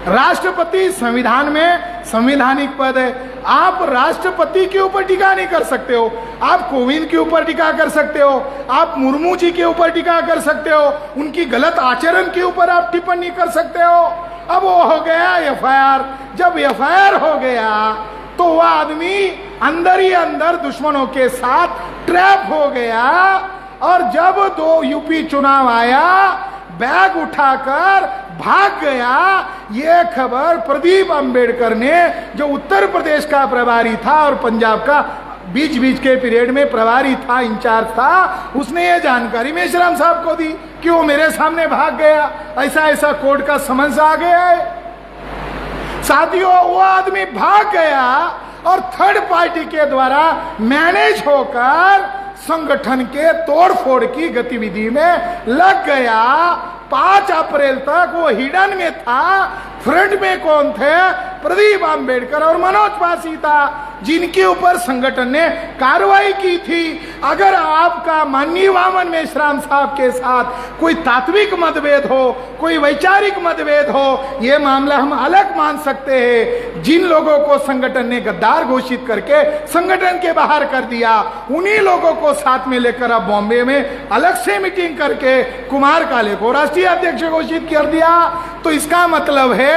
राष्ट्रपति संविधान में संवैधानिक पद है, आप राष्ट्रपति के ऊपर टीका नहीं कर सकते हो, आप कोविंद के ऊपर टीका कर सकते हो, आप मुर्मू जी के ऊपर टीका कर सकते हो, उनकी गलत आचरण के ऊपर आप टिप्पणी कर सकते हो। अब वो हो गया एफआईआर। जब एफआईआर हो गया तो वह आदमी अंदर ही अंदर दुश्मनों के साथ ट्रैप हो गया। और जब 2 यूपी चुनाव आया, बैग उठाकर भाग गया। ये खबर प्रदीप अंबेडकर ने, जो उत्तर प्रदेश का प्रभारी था और पंजाब का बीच बीच के पीरियड में प्रभारी था, इंचार्ज था, उसने ये जानकारी मेश्राम साहब को दी कि वो मेरे सामने भाग गया, ऐसा ऐसा कोर्ट का समन्स आ गया है। साथियों, वो आदमी भाग गया और थर्ड पार्टी के द्वारा मैनेज होकर संगठन के तोड़फोड़ की गतिविधि में लग गया। 5 अप्रैल तक वो हिडन में था। फ्रंट में कौन थे? प्रदीप अंबेडकर और मनोज पासी था, जिनके ऊपर संगठन ने कार्रवाई की थी। अगर आपका माननीय वामन मेश्राम साहब के साथ कोई तात्विक मतभेद हो, कोई वैचारिक मतभेद हो, यह मामला हम अलग मान सकते हैं। जिन लोगों को संगठन ने गद्दार घोषित करके संगठन के बाहर कर दिया, उन्हीं लोगों को साथ में लेकर अब बॉम्बे में अलग से मीटिंग करके कुमार काले को राष्ट्रीय अध्यक्ष घोषित कर दिया। तो इसका मतलब है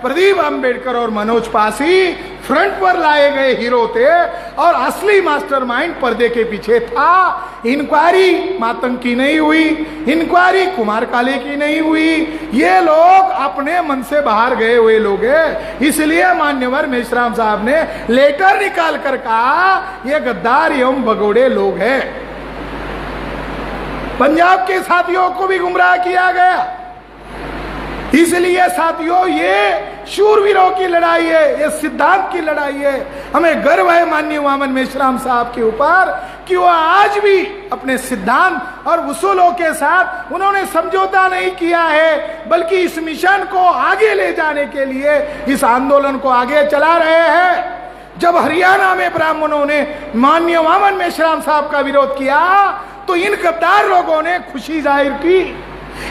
प्रदीप अंबेडकर और मनोज पासी फ्रंट पर लाए गए हीरो थे और असली मास्टरमाइंड पर्दे के पीछे था। इंक्वायरी मातंग की नहीं हुई, इंक्वायरी कुमार काले की नहीं हुई। ये लोग अपने मन से बाहर गए हुए लोग हैं। इसलिए मान्यवर मेश्राम साहब ने लेटर निकाल कर कहा ये गद्दार एवं भगोड़े लोग हैं। पंजाब के साथियों को भी गुमराह किया गया। इसलिए साथियों, ये शूरवीरों की लड़ाई है, ये सिद्धांत की लड़ाई है। हमें गर्व है माननीय वामन मेश्राम साहब के ऊपर कि वो आज भी अपने सिद्धांत और उसूलों के साथ उन्होंने समझौता नहीं किया है, बल्कि इस मिशन को आगे ले जाने के लिए इस आंदोलन को आगे चला रहे हैं। जब हरियाणा में ब्राह्मणों ने माननीय वामन मेश्राम साहब का विरोध किया तो इन गद्दार लोगों ने खुशी जाहिर की।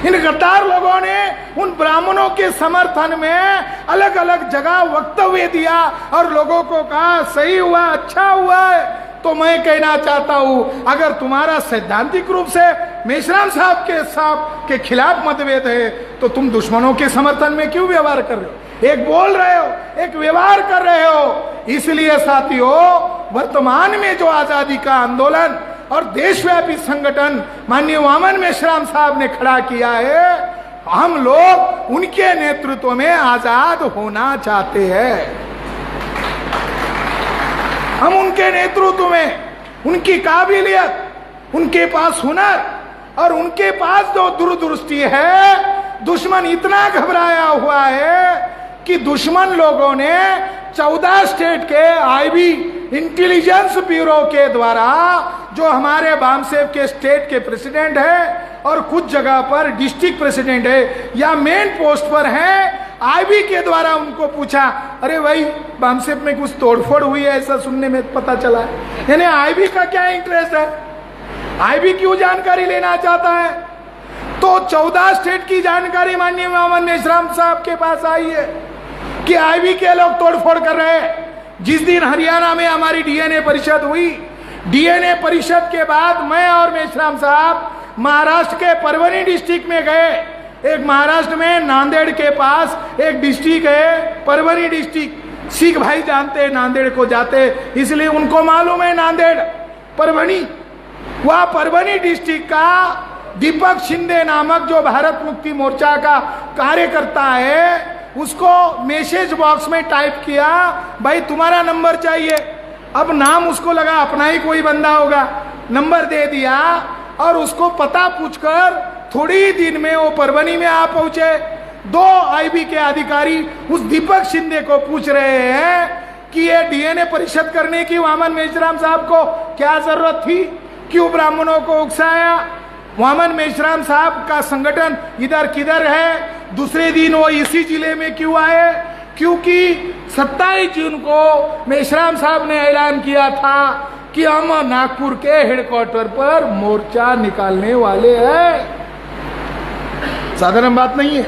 इन गद्दार लोगों ने उन ब्राह्मणों के समर्थन में अलग अलग जगह वक्तव्य दिया और लोगों को कहा सही हुआ, अच्छा हुआ है। तो मैं कहना चाहता हूं, अगर तुम्हारा सैद्धांतिक रूप से मेश्राम साहब के खिलाफ मतभेद है तो तुम दुश्मनों के समर्थन में क्यों व्यवहार कर रहे हो? एक बोल रहे हो, एक व्यवहार कर रहे हो। इसलिए साथियों, वर्तमान में जो आजादी का आंदोलन और देशव्यापी संगठन माननीय वामन मेश्राम साहब ने खड़ा किया है, हम लोग उनके नेतृत्व में आजाद होना चाहते हैं। हम उनके नेतृत्व में, उनकी काबिलियत, उनके पास हुनर और उनके पास जो दूरदृष्टि है, दुश्मन इतना घबराया हुआ है कि दुश्मन लोगों ने 14 स्टेट के आईबी इंटेलिजेंस ब्यूरो के द्वारा, जो हमारे बामसेव के स्टेट के प्रेसिडेंट है और कुछ जगह पर डिस्ट्रिक्ट प्रेसिडेंट है या मेन पोस्ट पर है, आईबी के द्वारा उनको पूछा, अरे भाई बामसेव में कुछ तोड़फोड़ हुई है ऐसा सुनने में पता चला है। यानी आईबी का क्या इंटरेस्ट है? आईबी क्यों जानकारी लेना चाहता है? तो 14 स्टेट की जानकारी माननीय वामन मेश्राम साहब के पास आई है कि आईबी के लोग तोड़फोड़ कर रहे हैं। जिस दिन हरियाणा में हमारी डीएनए परिषद हुई, डीएनए परिषद के बाद मैं और मेश्राम साहब महाराष्ट्र के परभनी डिस्ट्रिक्ट में गए। एक महाराष्ट्र में नांदेड़ के पास एक डिस्ट्रिक्ट है, परभनी डिस्ट्रिक्ट। सिख भाई जानते हैं नांदेड़ को, जाते इसलिए उनको मालूम है नांदेड़ परभनी। वह परभनी डिस्ट्रिक्ट का दीपक शिंदे नामक जो भारत मुक्ति मोर्चा का कार्यकर्ता है, उसको मैसेज बॉक्स में टाइप किया, भाई तुम्हारा नंबर चाहिए। अब नाम उसको लगा अपना ही कोई बंदा होगा, नंबर दे दिया और उसको पता पूछकर थोड़ी ही दिन में वो परभनी में आ पहुंचे। 2 आईबी के अधिकारी उस दीपक शिंदे को पूछ रहे हैं कि ये डीएनए परिषद करने की वामन मेश्राम साहब को क्या जरूरत थी, क्यों ब्राह्मणों को उकसाया, वामन मेश्राम साहब का संगठन इधर किधर है, दूसरे दिन वो इसी जिले में क्यों आए? क्योंकि 27 जून को मेश्राम साहब ने ऐलान किया था कि हम नागपुर के हेडक्वार्टर पर मोर्चा निकालने वाले हैं। साधारण बात नहीं है।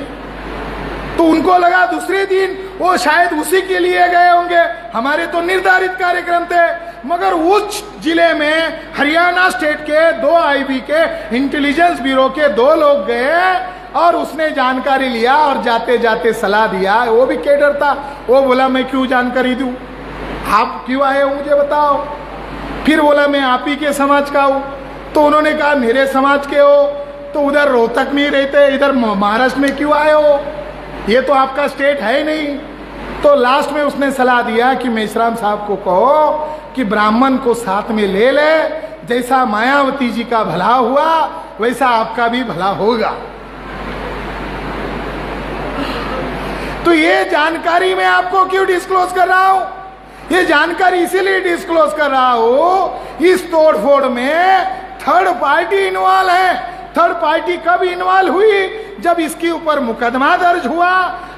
तो उनको लगा दूसरे दिन वो शायद उसी के लिए गए होंगे, हमारे तो निर्धारित कार्यक्रम थे। मगर उस जिले में हरियाणा स्टेट के 2 आईबी के इंटेलिजेंस ब्यूरो के 2 लोग गए और उसने जानकारी लिया और जाते जाते सलाह दिया। वो भी कैडर था, वो बोला मैं क्यों जानकारी दूं, आप क्यों आए हो मुझे बताओ। फिर बोला मैं आप ही के समाज का हूं। तो उन्होंने कहा मेरे समाज के हो तो उधर रोहतक में ही रहते, इधर महाराष्ट्र में क्यों आए हो, ये तो आपका स्टेट है ही नहीं। तो लास्ट में उसने सलाह दिया कि मेश्राम साहब को कहो कि ब्राह्मण को साथ में ले ले, जैसा मायावती जी का भला हुआ वैसा आपका भी भला होगा। तो ये जानकारी मैं आपको क्यों डिस्क्लोज कर रहा हूं, ये जानकारी इसीलिए डिस्क्लोज कर रहा हूं, इस तोड़फोड़ में थर्ड पार्टी इन्वॉल्व है। थर्ड पार्टी कब इन्वॉल्व हुई, जब इसके ऊपर मुकदमा दर्ज हुआ।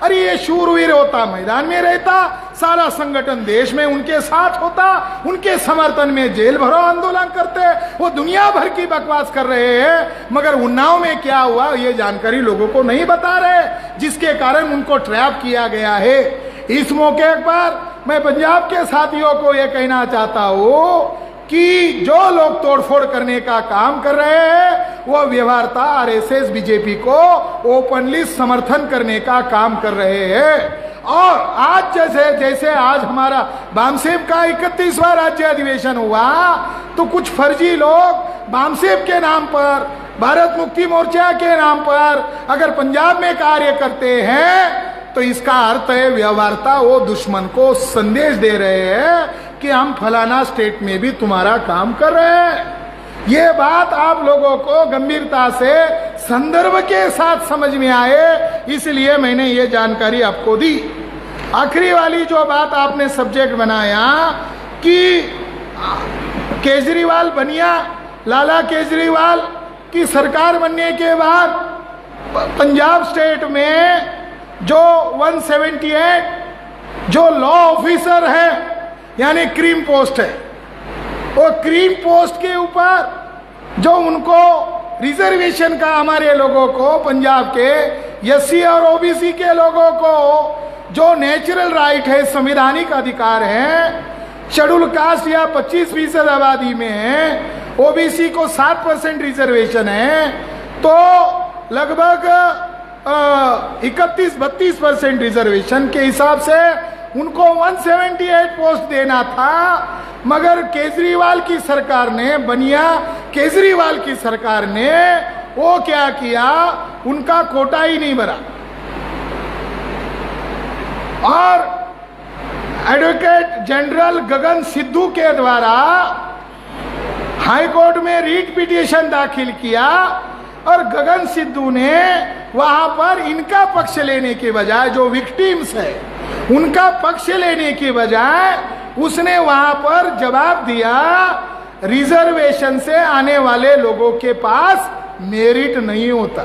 अरे ये शूरवीर होता मैदान में रहता, सारा संगठन देश में उनके साथ होता, उनके समर्थन में जेल भरो आंदोलन करते, वो दुनिया भर की बकवास कर रहे हैं। मगर उन्नाव में क्या हुआ ये जानकारी लोगों को नहीं बता रहे, जिसके कारण उनको ट्रैप किया गया है। इस मौके पर मैं पंजाब के साथियों को यह कहना चाहता हूं कि जो लोग तोड़फोड़ करने का काम कर रहे हैं वो व्यवहारता आरएसएस बीजेपी को ओपनली समर्थन करने का काम कर रहे हैं। और आज जैसे आज हमारा बामसेब का 31वां राज्य अधिवेशन हुआ तो कुछ फर्जी लोग बामसेब के नाम पर, भारत मुक्ति मोर्चा के नाम पर अगर पंजाब में कार्य करते हैं तो इसका अर्थ है व्यवहारता वो दुश्मन को संदेश दे रहे हैं कि हम फलाना स्टेट में भी तुम्हारा काम कर रहे हैं। ये बात आप लोगों को गंभीरता से संदर्भ के साथ समझ में आए, इसलिए मैंने ये जानकारी आपको दी। आखिरी वाली जो बात आपने सब्जेक्ट बनाया कि केजरीवाल बनिया, लाला केजरीवाल की सरकार बनने के बाद पंजाब स्टेट में जो 178 जो लॉ ऑफिसर है यानी क्रीम पोस्ट है, वो क्रीम पोस्ट के ऊपर जो उनको रिजर्वेशन का, हमारे लोगों को पंजाब के एससी और ओबीसी के लोगों को जो नेचुरल राइट है, संवैधानिक अधिकार है, शेड्यूल कास्ट या 25% आबादी में है, ओबीसी को 7% रिजर्वेशन है, तो लगभग 31-32% रिजर्वेशन के हिसाब से उनको 178 पोस्ट देना था। मगर केजरीवाल की सरकार ने, बनिया केजरीवाल की सरकार ने वो क्या किया, उनका कोटा ही नहीं भरा और एडवोकेट जनरल गगन सिद्धू के द्वारा हाई कोर्ट में रीट पिटीशन दाखिल किया और गगन सिद्धू ने वहां पर इनका पक्ष लेने के बजाय, जो विक्टिम्स है उनका पक्ष लेने के बजाय उसने वहां पर जवाब दिया रिजर्वेशन से आने वाले लोगों के पास मेरिट नहीं होता।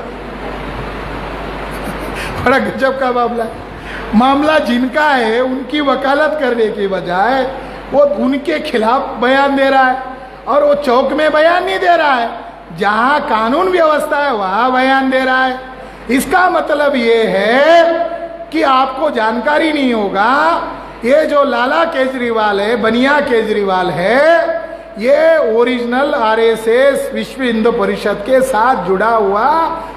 बड़ा गजब का मामला जिनका है उनकी वकालत करने के बजाय वो उनके खिलाफ बयान दे रहा है, और वो चौक में बयान नहीं दे रहा है, जहां कानून व्यवस्था है वहां बयान दे रहा है। इसका मतलब ये है कि आपको जानकारी नहीं होगा, ये जो लाला केजरीवाल है, बनिया केजरीवाल है, ये ओरिजिनल आरएसएस विश्व हिंदू परिषद के साथ जुड़ा हुआ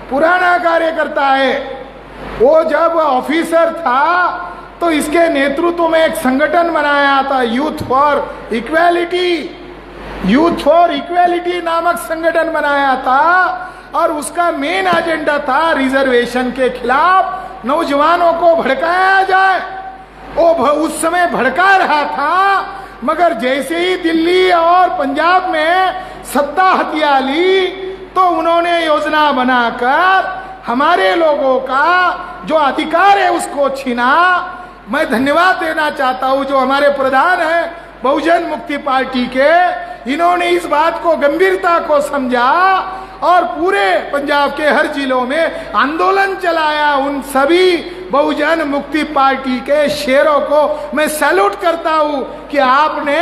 पुराना कार्यकर्ता है। वो जब ऑफिसर था तो इसके नेतृत्व में एक संगठन बनाया था, यूथ फॉर इक्वेलिटी नामक संगठन बनाया था, और उसका मेन एजेंडा था रिजर्वेशन के खिलाफ नौजवानों को भड़काया जाए। वो उस समय भड़का रहा था, मगर जैसे ही दिल्ली और पंजाब में सत्ता हथिया ली तो उन्होंने योजना बनाकर हमारे लोगों का जो अधिकार है उसको छीना। मैं धन्यवाद देना चाहता हूं जो हमारे प्रधान हैं बहुजन मुक्ति पार्टी के, इन्होंने इस बात को गंभीरता को समझा और पूरे पंजाब के हर जिलों में आंदोलन चलाया। उन सभी बहुजन मुक्ति पार्टी के शेरों को मैं सैल्यूट करता हूं कि आपने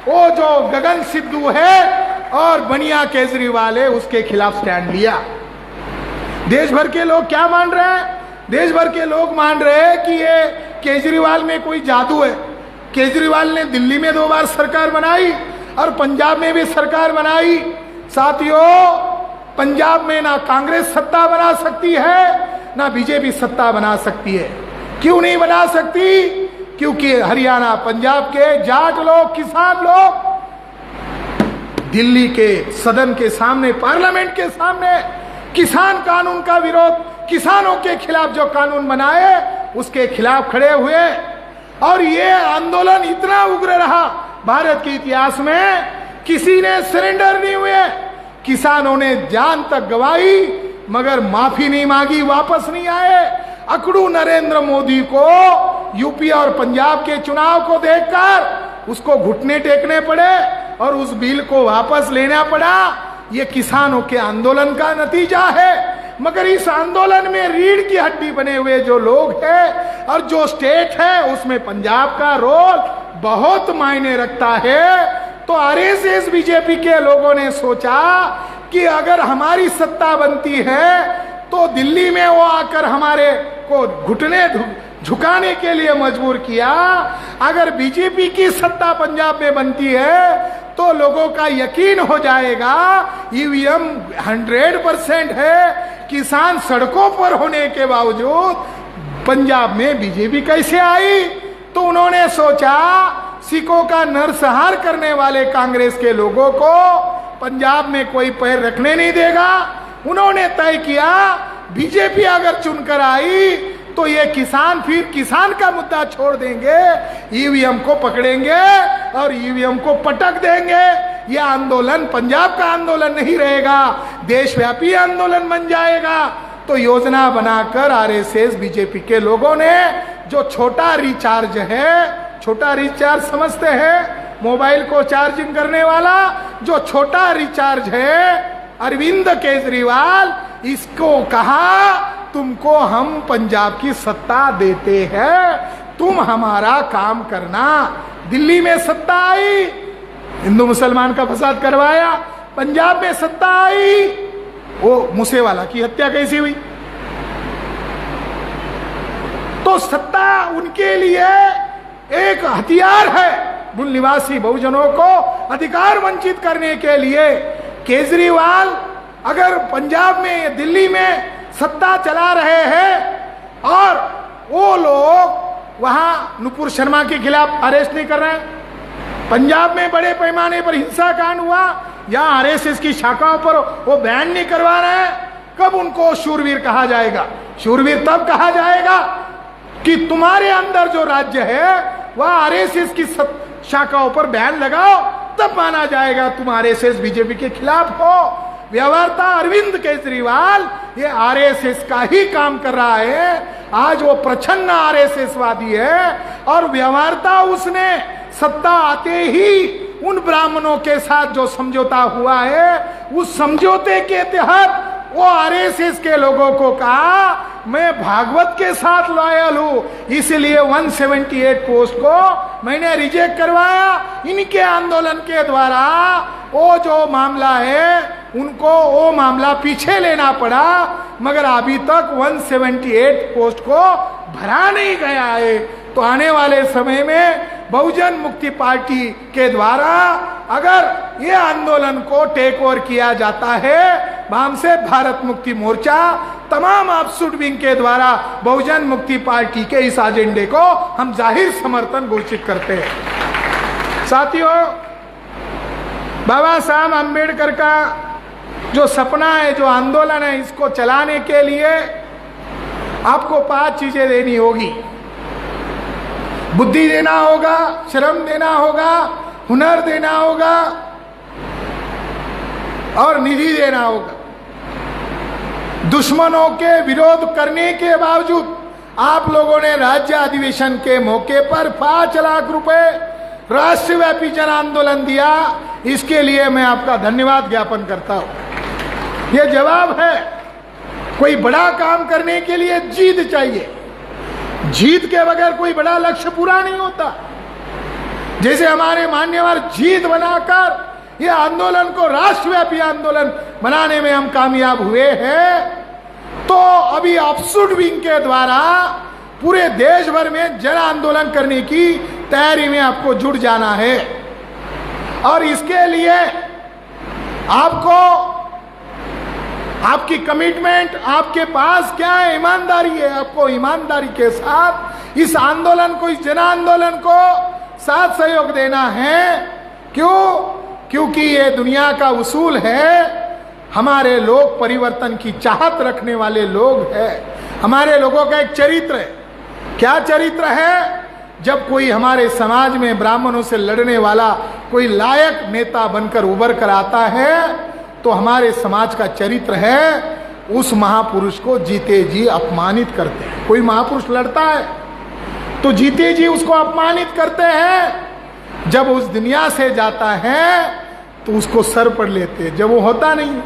वो जो गगन सिद्धू है और बनिया केजरीवाल है उसके खिलाफ स्टैंड लिया। देश भर के लोग क्या मान रहे हैं, देश भर के लोग मान रहे हैं कि ये केजरीवाल में कोई जादू है। केजरीवाल ने दिल्ली में 2 बार सरकार बनाई और पंजाब में भी सरकार बनाई। साथियों, पंजाब में ना कांग्रेस सत्ता बना सकती है ना बीजेपी सत्ता बना सकती है। क्यों नहीं बना सकती? क्योंकि हरियाणा, पंजाब के जाट लोग, किसान लोग दिल्ली के सदन के सामने, पार्लियामेंट के सामने किसान कानून का विरोध, किसानों के खिलाफ जो कानून बनाए उसके खिलाफ खड़े हुए। और ये आंदोलन इतना उग्र रहा, भारत के इतिहास में किसी ने सरेंडर नहीं हुए। किसानों ने जान तक गंवाई मगर माफी नहीं मांगी, वापस नहीं आए। अकड़ू नरेंद्र मोदी को यूपी और पंजाब के चुनाव को देखकर उसको घुटने टेकने पड़े और उस बिल को वापस लेना पड़ा। ये किसानों के आंदोलन का नतीजा है। मगर इस आंदोलन में रीढ़ की हड्डी बने हुए जो लोग हैं और जो स्टेट है उसमें पंजाब का रोल बहुत मायने रखता है। तो आरएसएस बीजेपी के लोगों ने सोचा कि अगर हमारी सत्ता बनती है तो दिल्ली में वो आकर हमारे को घुटने झुकाने के लिए मजबूर किया। अगर बीजेपी की सत्ता पंजाब में बनती है तो लोगों का यकीन हो जाएगा ईवीएम 100% है। किसान सड़कों पर होने के बावजूद पंजाब में बीजेपी कैसे आई? तो उन्होंने सोचा सिखों का नरसंहार करने वाले कांग्रेस के लोगों को पंजाब में कोई पैर रखने नहीं देगा। उन्होंने तय किया बीजेपी अगर चुनकर आई तो ये किसान फिर किसान का मुद्दा छोड़ देंगे, ईवीएम को पकड़ेंगे और ईवीएम को पटक देंगे। ये आंदोलन पंजाब का आंदोलन नहीं रहेगा, देशव्यापी आंदोलन बन जाएगा। तो योजना बनाकर आरएसएस बीजेपी के लोगों ने जो छोटा रिचार्ज है, छोटा रिचार्ज समझते हैं, मोबाइल को चार्जिंग करने वाला जो छोटा रिचार्ज है, अरविंद केजरीवाल इसको कहा तुमको हम पंजाब की सत्ता देते हैं, तुम हमारा काम करना। दिल्ली में सत्ता आई, हिंदू मुसलमान का फसाद करवाया। पंजाब में सत्ता आई, वो मूसेवाला की हत्या कैसी हुई? तो सत्ता उनके लिए एक हथियार है मूल निवासी बहुजनों को अधिकार वंचित करने के लिए। केजरीवाल अगर पंजाब में, दिल्ली में सत्ता चला रहे हैं और वो लोग वहां नुपुर शर्मा के खिलाफ अरेस्ट नहीं कर रहे हैं, पंजाब में बड़े पैमाने पर हिंसा कांड हुआ या आरएसएस की शाखाओं पर वो बैन नहीं करवा रहे हैं, कब उनको शूरवीर कहा जाएगा? शूरवीर तब कहा जाएगा कि तुम्हारे अंदर जो राज्य है वह आरएसएस की शाखाओं पर बैन लगाओ, तब माना जाएगा तुम आरएसएस बीजेपी के खिलाफ हो। व्यवहारता अरविंद केजरीवाल ये आरएसएस का ही काम कर रहा है। आज वो प्रछन्न आरएसएस वादी है और व्यवहारता उसने सत्ता आते ही उन ब्राह्मणों के साथ जो समझौता हुआ है उस समझौते के तहत वो आरएसएस के लोगों को कहा मैं भागवत के साथ लॉयल हूं, इसलिए 178 पोस्ट को मैंने रिजेक्ट करवाया। इनके आंदोलन के द्वारा वो जो मामला है उनको वो मामला पीछे लेना पड़ा, मगर अभी तक 178 पोस्ट को भरा नहीं गया है। तो आने वाले समय में बहुजन मुक्ति पार्टी के द्वारा अगर ये आंदोलन को टेक ओवर किया जाता है, वाम से भारत मुक्ति मोर्चा तमाम अब्सुड विंग के द्वारा बहुजन मुक्ति पार्टी के इस एजेंडे को हम जाहिर समर्थन घोषित करते हैं। साथियों, बाबा साहब अम्बेडकर का जो सपना है, जो आंदोलन है, इसको चलाने के लिए आपको 5 चीजें देनी होगी। बुद्धि देना होगा, श्रम देना होगा, हुनर देना होगा और निधि देना होगा। दुश्मनों के विरोध करने के बावजूद आप लोगों ने राज्य अधिवेशन के मौके पर 5 लाख रुपए राष्ट्रव्यापी जन आंदोलन दिया, इसके लिए मैं आपका धन्यवाद ज्ञापन करता हूं। यह जवाब है। कोई बड़ा काम करने के लिए जीत चाहिए, जीत के बगैर कोई बड़ा लक्ष्य पूरा नहीं होता। जैसे हमारे मान्यवर जीत बनाकर ये आंदोलन को राष्ट्रव्यापी आंदोलन बनाने में हम कामयाब हुए हैं, तो अभी ऑफशूट विंग के द्वारा पूरे देश भर में जन आंदोलन करने की तैयारी में आपको जुट जाना है। और इसके लिए आपको आपकी कमिटमेंट, आपके पास क्या है, ईमानदारी है। आपको ईमानदारी के साथ इस आंदोलन को, इस जन आंदोलन को साथ सहयोग देना है। क्यों? क्योंकि ये दुनिया का उसूल है। हमारे लोग परिवर्तन की चाहत रखने वाले लोग हैं। हमारे लोगों का एक चरित्र है। क्या चरित्र है? जब कोई हमारे समाज में ब्राह्मणों से लड़ने वाला कोई लायक नेता बनकर उभर कर आता है तो हमारे समाज का चरित्र है उस महापुरुष को जीते जी अपमानित करते हैं। कोई महापुरुष लड़ता है तो जीते जी उसको अपमानित करते हैं। जब उस दुनिया से जाता है तो उसको सर पर लेते हैं, जब वो होता नहीं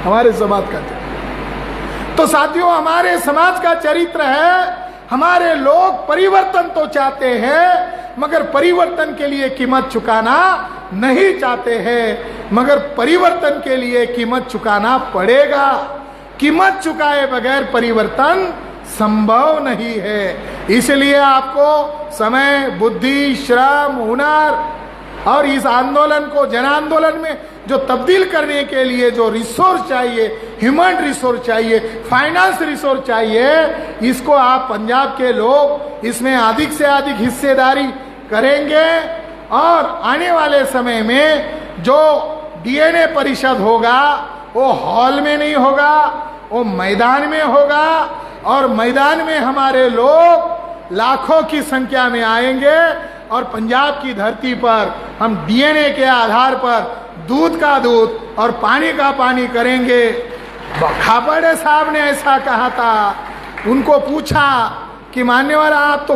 हमारे समाज का चरित्र। तो साथियों, हमारे समाज का चरित्र है, हमारे लोग परिवर्तन तो चाहते हैं मगर परिवर्तन के लिए कीमत चुकाना नहीं चाहते हैं, मगर परिवर्तन के लिए कीमत चुकाना पड़ेगा। कीमत चुकाए बगैर परिवर्तन संभव नहीं है। इसलिए आपको समय, बुद्धि, श्रम, हुनर और इस आंदोलन को, जन आंदोलन में जो तब्दील करने के लिए जो रिसोर्स चाहिए, ह्यूमन रिसोर्स चाहिए, फाइनेंस रिसोर्स चाहिए, इसको आप पंजाब के लोग इसमें अधिक से अधिक हिस्सेदारी करेंगे। और आने वाले समय में जो डीएनए परिषद होगा वो हॉल में नहीं होगा, वो मैदान में होगा। और मैदान में हमारे लोग लाखों की संख्या में आएंगे और पंजाब की धरती पर हम डीएनए के आधार पर दूध का दूध और पानी का पानी करेंगे। खापड़े साहब ने ऐसा कहा था। उनको पूछा कि मान्यवर आप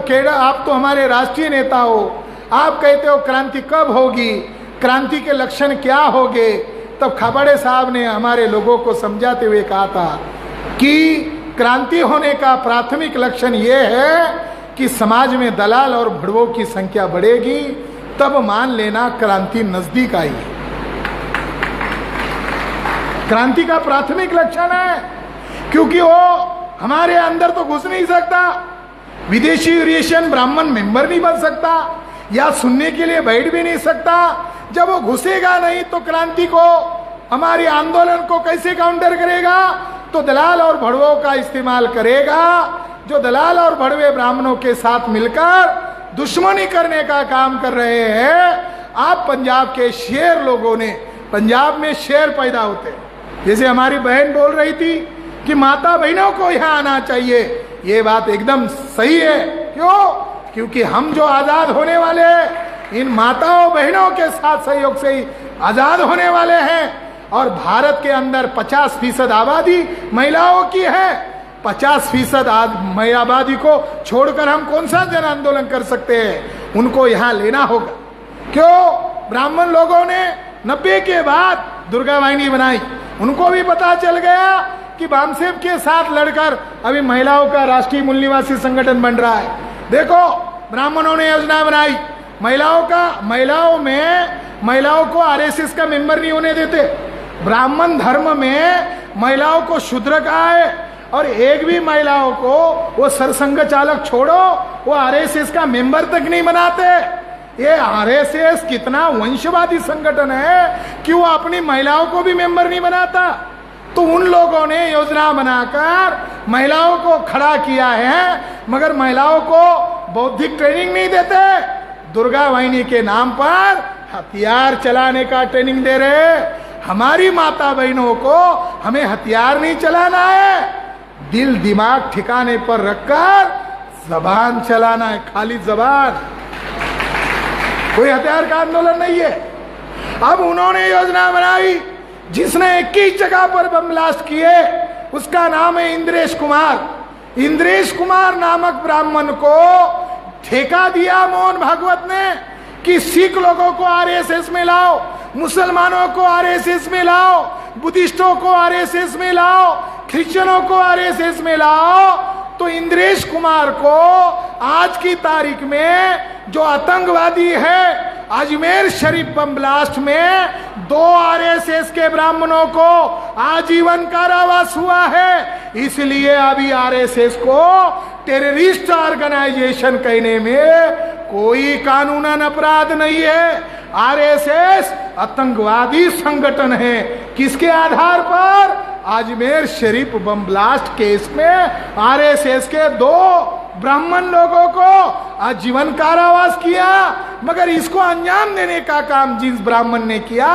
तो हमारे राष्ट्रीय नेता हो, आप कहते हो क्रांति कब होगी, क्रांति के लक्षण क्या होंगे? तब खापड़े साहब ने हमारे लोगों को समझाते हुए कहा था कि क्रांति होने का प्राथमिक लक्षण ये है कि समाज में दलाल और भड़वों की संख्या बढ़ेगी, तब मान लेना क्रांति नजदीक आई। क्रांति का प्राथमिक लक्षण है, क्योंकि वो हमारे अंदर तो घुस नहीं सकता। विदेशी यूरेशियन ब्राह्मण मेंबर नहीं बन सकता या सुनने के लिए बैठ भी नहीं सकता। जब वो घुसेगा नहीं तो क्रांति को, हमारे आंदोलन को कैसे काउंटर करेगा? तो दलाल और भड़वों का इस्तेमाल करेगा, जो दलाल और भड़वे ब्राह्मणों के साथ मिलकर दुश्मनी करने का काम कर रहे हैं। आप पंजाब के शेर लोगों ने, पंजाब में शेर पैदा होते, जैसे हमारी बहन बोल रही थी कि माता बहनों को यहाँ आना चाहिए, ये बात एकदम सही है। क्यों? क्योंकि हम जो आजाद होने वाले हैं इन माताओं बहनों के साथ सहयोग से ही आजाद होने वाले हैं। और भारत के अंदर 50% आबादी महिलाओं की है। 50% आबादी को छोड़कर हम कौन सा जन आंदोलन कर सकते हैं? उनको यहाँ लेना होगा। क्यों? ब्राह्मण लोगों ने 90 के बाद दुर्गा वाहिनी बनाई, उनको भी पता चल गया कि बामसेब के साथ लड़कर अभी महिलाओं का राष्ट्रीय मूल निवासी संगठन बन रहा है। देखो, ब्राह्मणों ने योजना बनाई, महिलाओं को आरएसएस का मेंबर नहीं होने देते। ब्राह्मण धर्म में महिलाओं को शूद्र कहा है और एक भी महिलाओं को वो सरसंघ चालक छोड़ो, वो आरएसएस का मेंबर तक नहीं बनाते। ये आरएसएस कितना वंशवादी संगठन है कि वो अपनी महिलाओं को भी मेंबर नहीं बनाता। तो उन लोगों ने योजना बनाकर महिलाओं को खड़ा किया है, मगर महिलाओं को बौद्धिक ट्रेनिंग नहीं देते। दुर्गा वाहिनी के नाम पर हथियार चलाने का ट्रेनिंग दे रहे। हमारी माता बहनों को हमें हथियार नहीं चलाना है, दिल दिमाग ठिकाने पर रखकर जबान चलाना है, खाली जबान। कोई हथियार का आंदोलन नहीं है। अब उन्होंने योजना बनाई जिसने 21 जगह पर बम ब्लास्ट किए, उसका नाम है इंद्रेश कुमार। इंद्रेश कुमार नामक ब्राह्मण को ठेका दिया मोहन भागवत ने कि सिख लोगों को आरएसएस में लाओ, मुसलमानों को आरएसएस में लाओ, बुद्धिस्टों को आरएसएस में लाओ, क्रिश्चियनों को आरएसएस में लाओ। तो इंद्रेश कुमार को आज की तारीख में जो आतंकवादी है, अजमेर शरीफ बम ब्लास्ट में 2 आरएसएस के ब्राह्मणों को आजीवन कारावास हुआ है। इसलिए अभी आरएसएस को टेररिस्ट ऑर्गेनाइजेशन कहने में कोई कानूनन अपराध नहीं है। आरएसएस आतंकवादी संगठन है। किसके आधार पर? Ajmer Sharif bomb blast case में आरएसएस के 2 ब्राह्मण लोगों को आजीवन कारावास किया, मगर इसको अंजाम देने का काम जिस ब्राह्मण ने किया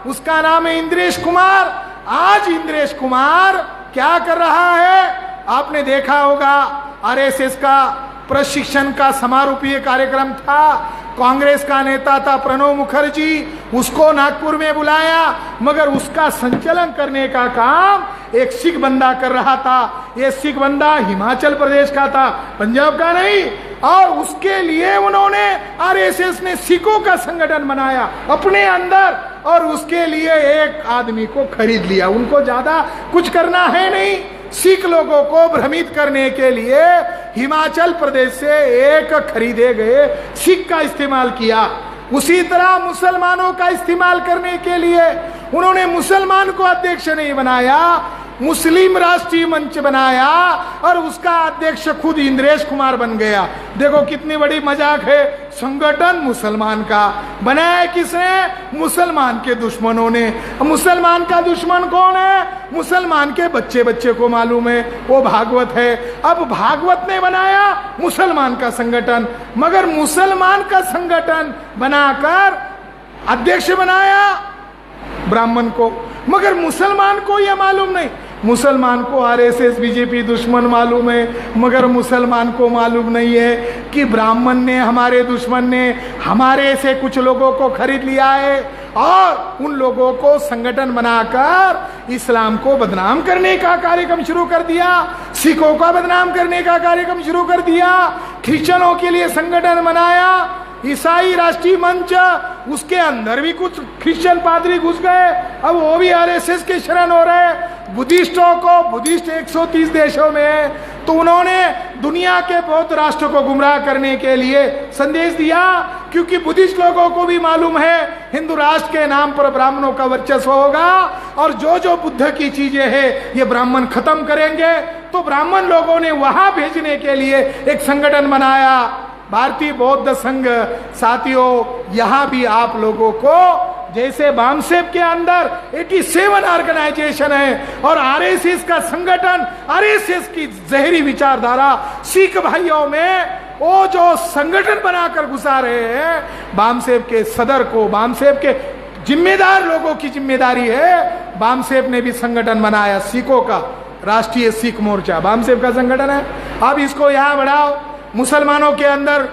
उसका नाम है इंद्रेश कुमार। आज इंद्रेश कुमार क्या कर रहा है? आपने देखा होगा आरएसएस का प्रशिक्षण का समारोपीय कार्यक्रम था। कांग्रेस का नेता था प्रणब मुखर्जी, उसको नागपुर में बुलाया, मगर उसका संचालन करने का काम एक सिख बंदा कर रहा था। ये सिख बंदा हिमाचल प्रदेश का था, पंजाब का नहीं। और उसके लिए उन्होंने आरएसएस ने सिखों का संगठन बनाया अपने अंदर, और उसके लिए एक आदमी को खरीद लिया। उनको ज्यादा कुछ करना है नहीं, सिख लोगों को भ्रमित करने के लिए हिमाचल प्रदेश से एक खरीदे गए सिख का इस्तेमाल किया। उसी तरह मुसलमानों का इस्तेमाल करने के लिए उन्होंने मुसलमान को अध्यक्ष नहीं बनाया, मुस्लिम राष्ट्रीय मंच बनाया, और उसका अध्यक्ष खुद इंद्रेश कुमार बन गया। देखो कितनी बड़ी मजाक है। संगठन मुसलमान का बनाया किसने? मुसलमान के दुश्मनों ने। मुसलमान का दुश्मन कौन है? मुसलमान के बच्चे बच्चे को मालूम है, वो भागवत है। अब भागवत ने बनाया मुसलमान का संगठन, मगर मुसलमान का संगठन बनाकर अध्यक्ष बनाया ब्राह्मण को, मगर मुसलमान को यह मालूम नहीं। मुसलमान को आरएसएस बीजेपी दुश्मन मालूम है, मगर मुसलमान को मालूम नहीं है कि ब्राह्मण ने, हमारे दुश्मन ने हमारे से कुछ लोगों को खरीद लिया है और उन लोगों को संगठन बनाकर इस्लाम को बदनाम करने का कार्यक्रम शुरू कर दिया, सिखों का बदनाम करने का कार्यक्रम शुरू कर दिया, क्रिश्चियनों के लिए संगठन बनाया, ईसाई राष्ट्रीय मंच, उसके अंदर भी कुछ क्रिश्चियन पादरी घुस गए, अब वो भी आरएसएस के शरण हो रहे। बुद्धिस्टों को, बुद्धिस्ट 130 देशों में है, तो उन्होंने दुनिया के बहुत राष्ट्रों को गुमराह करने के लिए संदेश दिया, क्योंकि बुद्धिस्ट लोगों को भी मालूम है हिंदू राष्ट्र के नाम पर ब्राह्मणों का वर्चस्व होगा, और जो जो बुद्ध की चीजें हैं ये ब्राह्मण खत्म करेंगे। तो ब्राह्मण लोगों ने वहां भेजने के लिए एक संगठन बनाया, भारतीय बौद्ध संघ। साथियों, यहां भी आप लोगों को, जैसे बामसेप के अंदर 87 ऑर्गेनाइजेशन है और आरएसएस का संगठन, आरएसएस की जहरी विचारधारा सिख भाइयों में वो जो संगठन बनाकर घुसा रहे हैं, बामसेप के सदर को, बामसेप के जिम्मेदार लोगों की जिम्मेदारी है। बामसेप ने भी संगठन बनाया सिखों का, राष्ट्रीय सिख मोर्चा बामसेप का संगठन है। अब इसको यहां बढ़ाओ, मुसलमानों के अंदर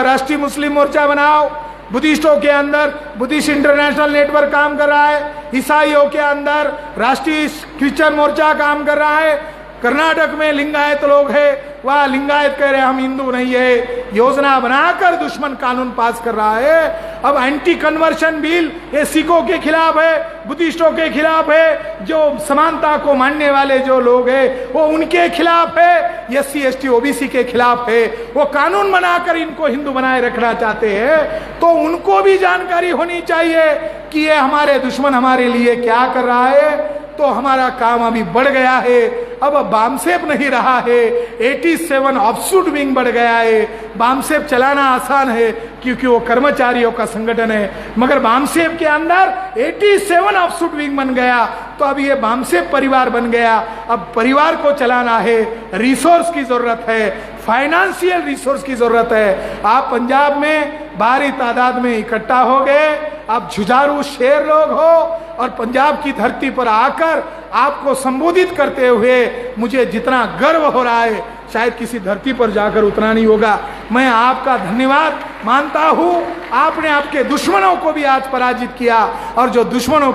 राष्ट्रीय मुस्लिम मोर्चा बनाओ, बुद्धिस्टों के अंदर बुद्धिस्ट इंटरनेशनल नेटवर्क काम कर रहा है, ईसाइयों के अंदर राष्ट्रीय क्रिश्चियन मोर्चा काम कर रहा है, कर्नाटक में लिंगायत लोग हैं, वह लिंगायत कह रहे हम हिंदू नहीं है, योजना बनाकर दुश्मन कानून पास कर रहा है। अब एंटी कन्वर्शन बिल ये सिखों के खिलाफ है, बुद्धिस्टों के खिलाफ है, जो समानता को मानने वाले जो लोग हैं वो उनके खिलाफ है, एससी एसटी ओबीसी के खिलाफ है। वो कानून बनाकर इनको हिंदू बनाए रखना चाहते हैं, तो उनको भी जानकारी होनी चाहिए कि ये हमारे दुश्मन हमारे लिए क्या कर रहा है। तो हमारा काम अभी बढ़ गया है, अब बामसेप नहीं रहा है, 87 ऑफशूट विंग बढ़ गया है। बामसेप चलाना आसान है क्योंकि वो कर्मचारियों का संगठन है, मगर बामसेप के अंदर 87 ऑफशूट विंग बन गया, तो अब ये बामसेप परिवार बन गया। अब परिवार को चलाना है, रिसोर्स की जरूरत है, फाइनेंशियल रिसोर्स की जरूरत है। आप पंजाब में भारी तादाद में इकट्ठा हो गए, आप जुझारू शेर लोग हो, और पंजाब की धरती पर आकर आपको संबोधित करते हुए मुझे जितना गर्व हो रहा है शायद किसी धरती पर जाकर उतना नहीं होगा। मैं आपका धन्यवाद मानता हूं, आपने आपके दुश्मनों को भी आज पराजित किया, और जो दुश्मनों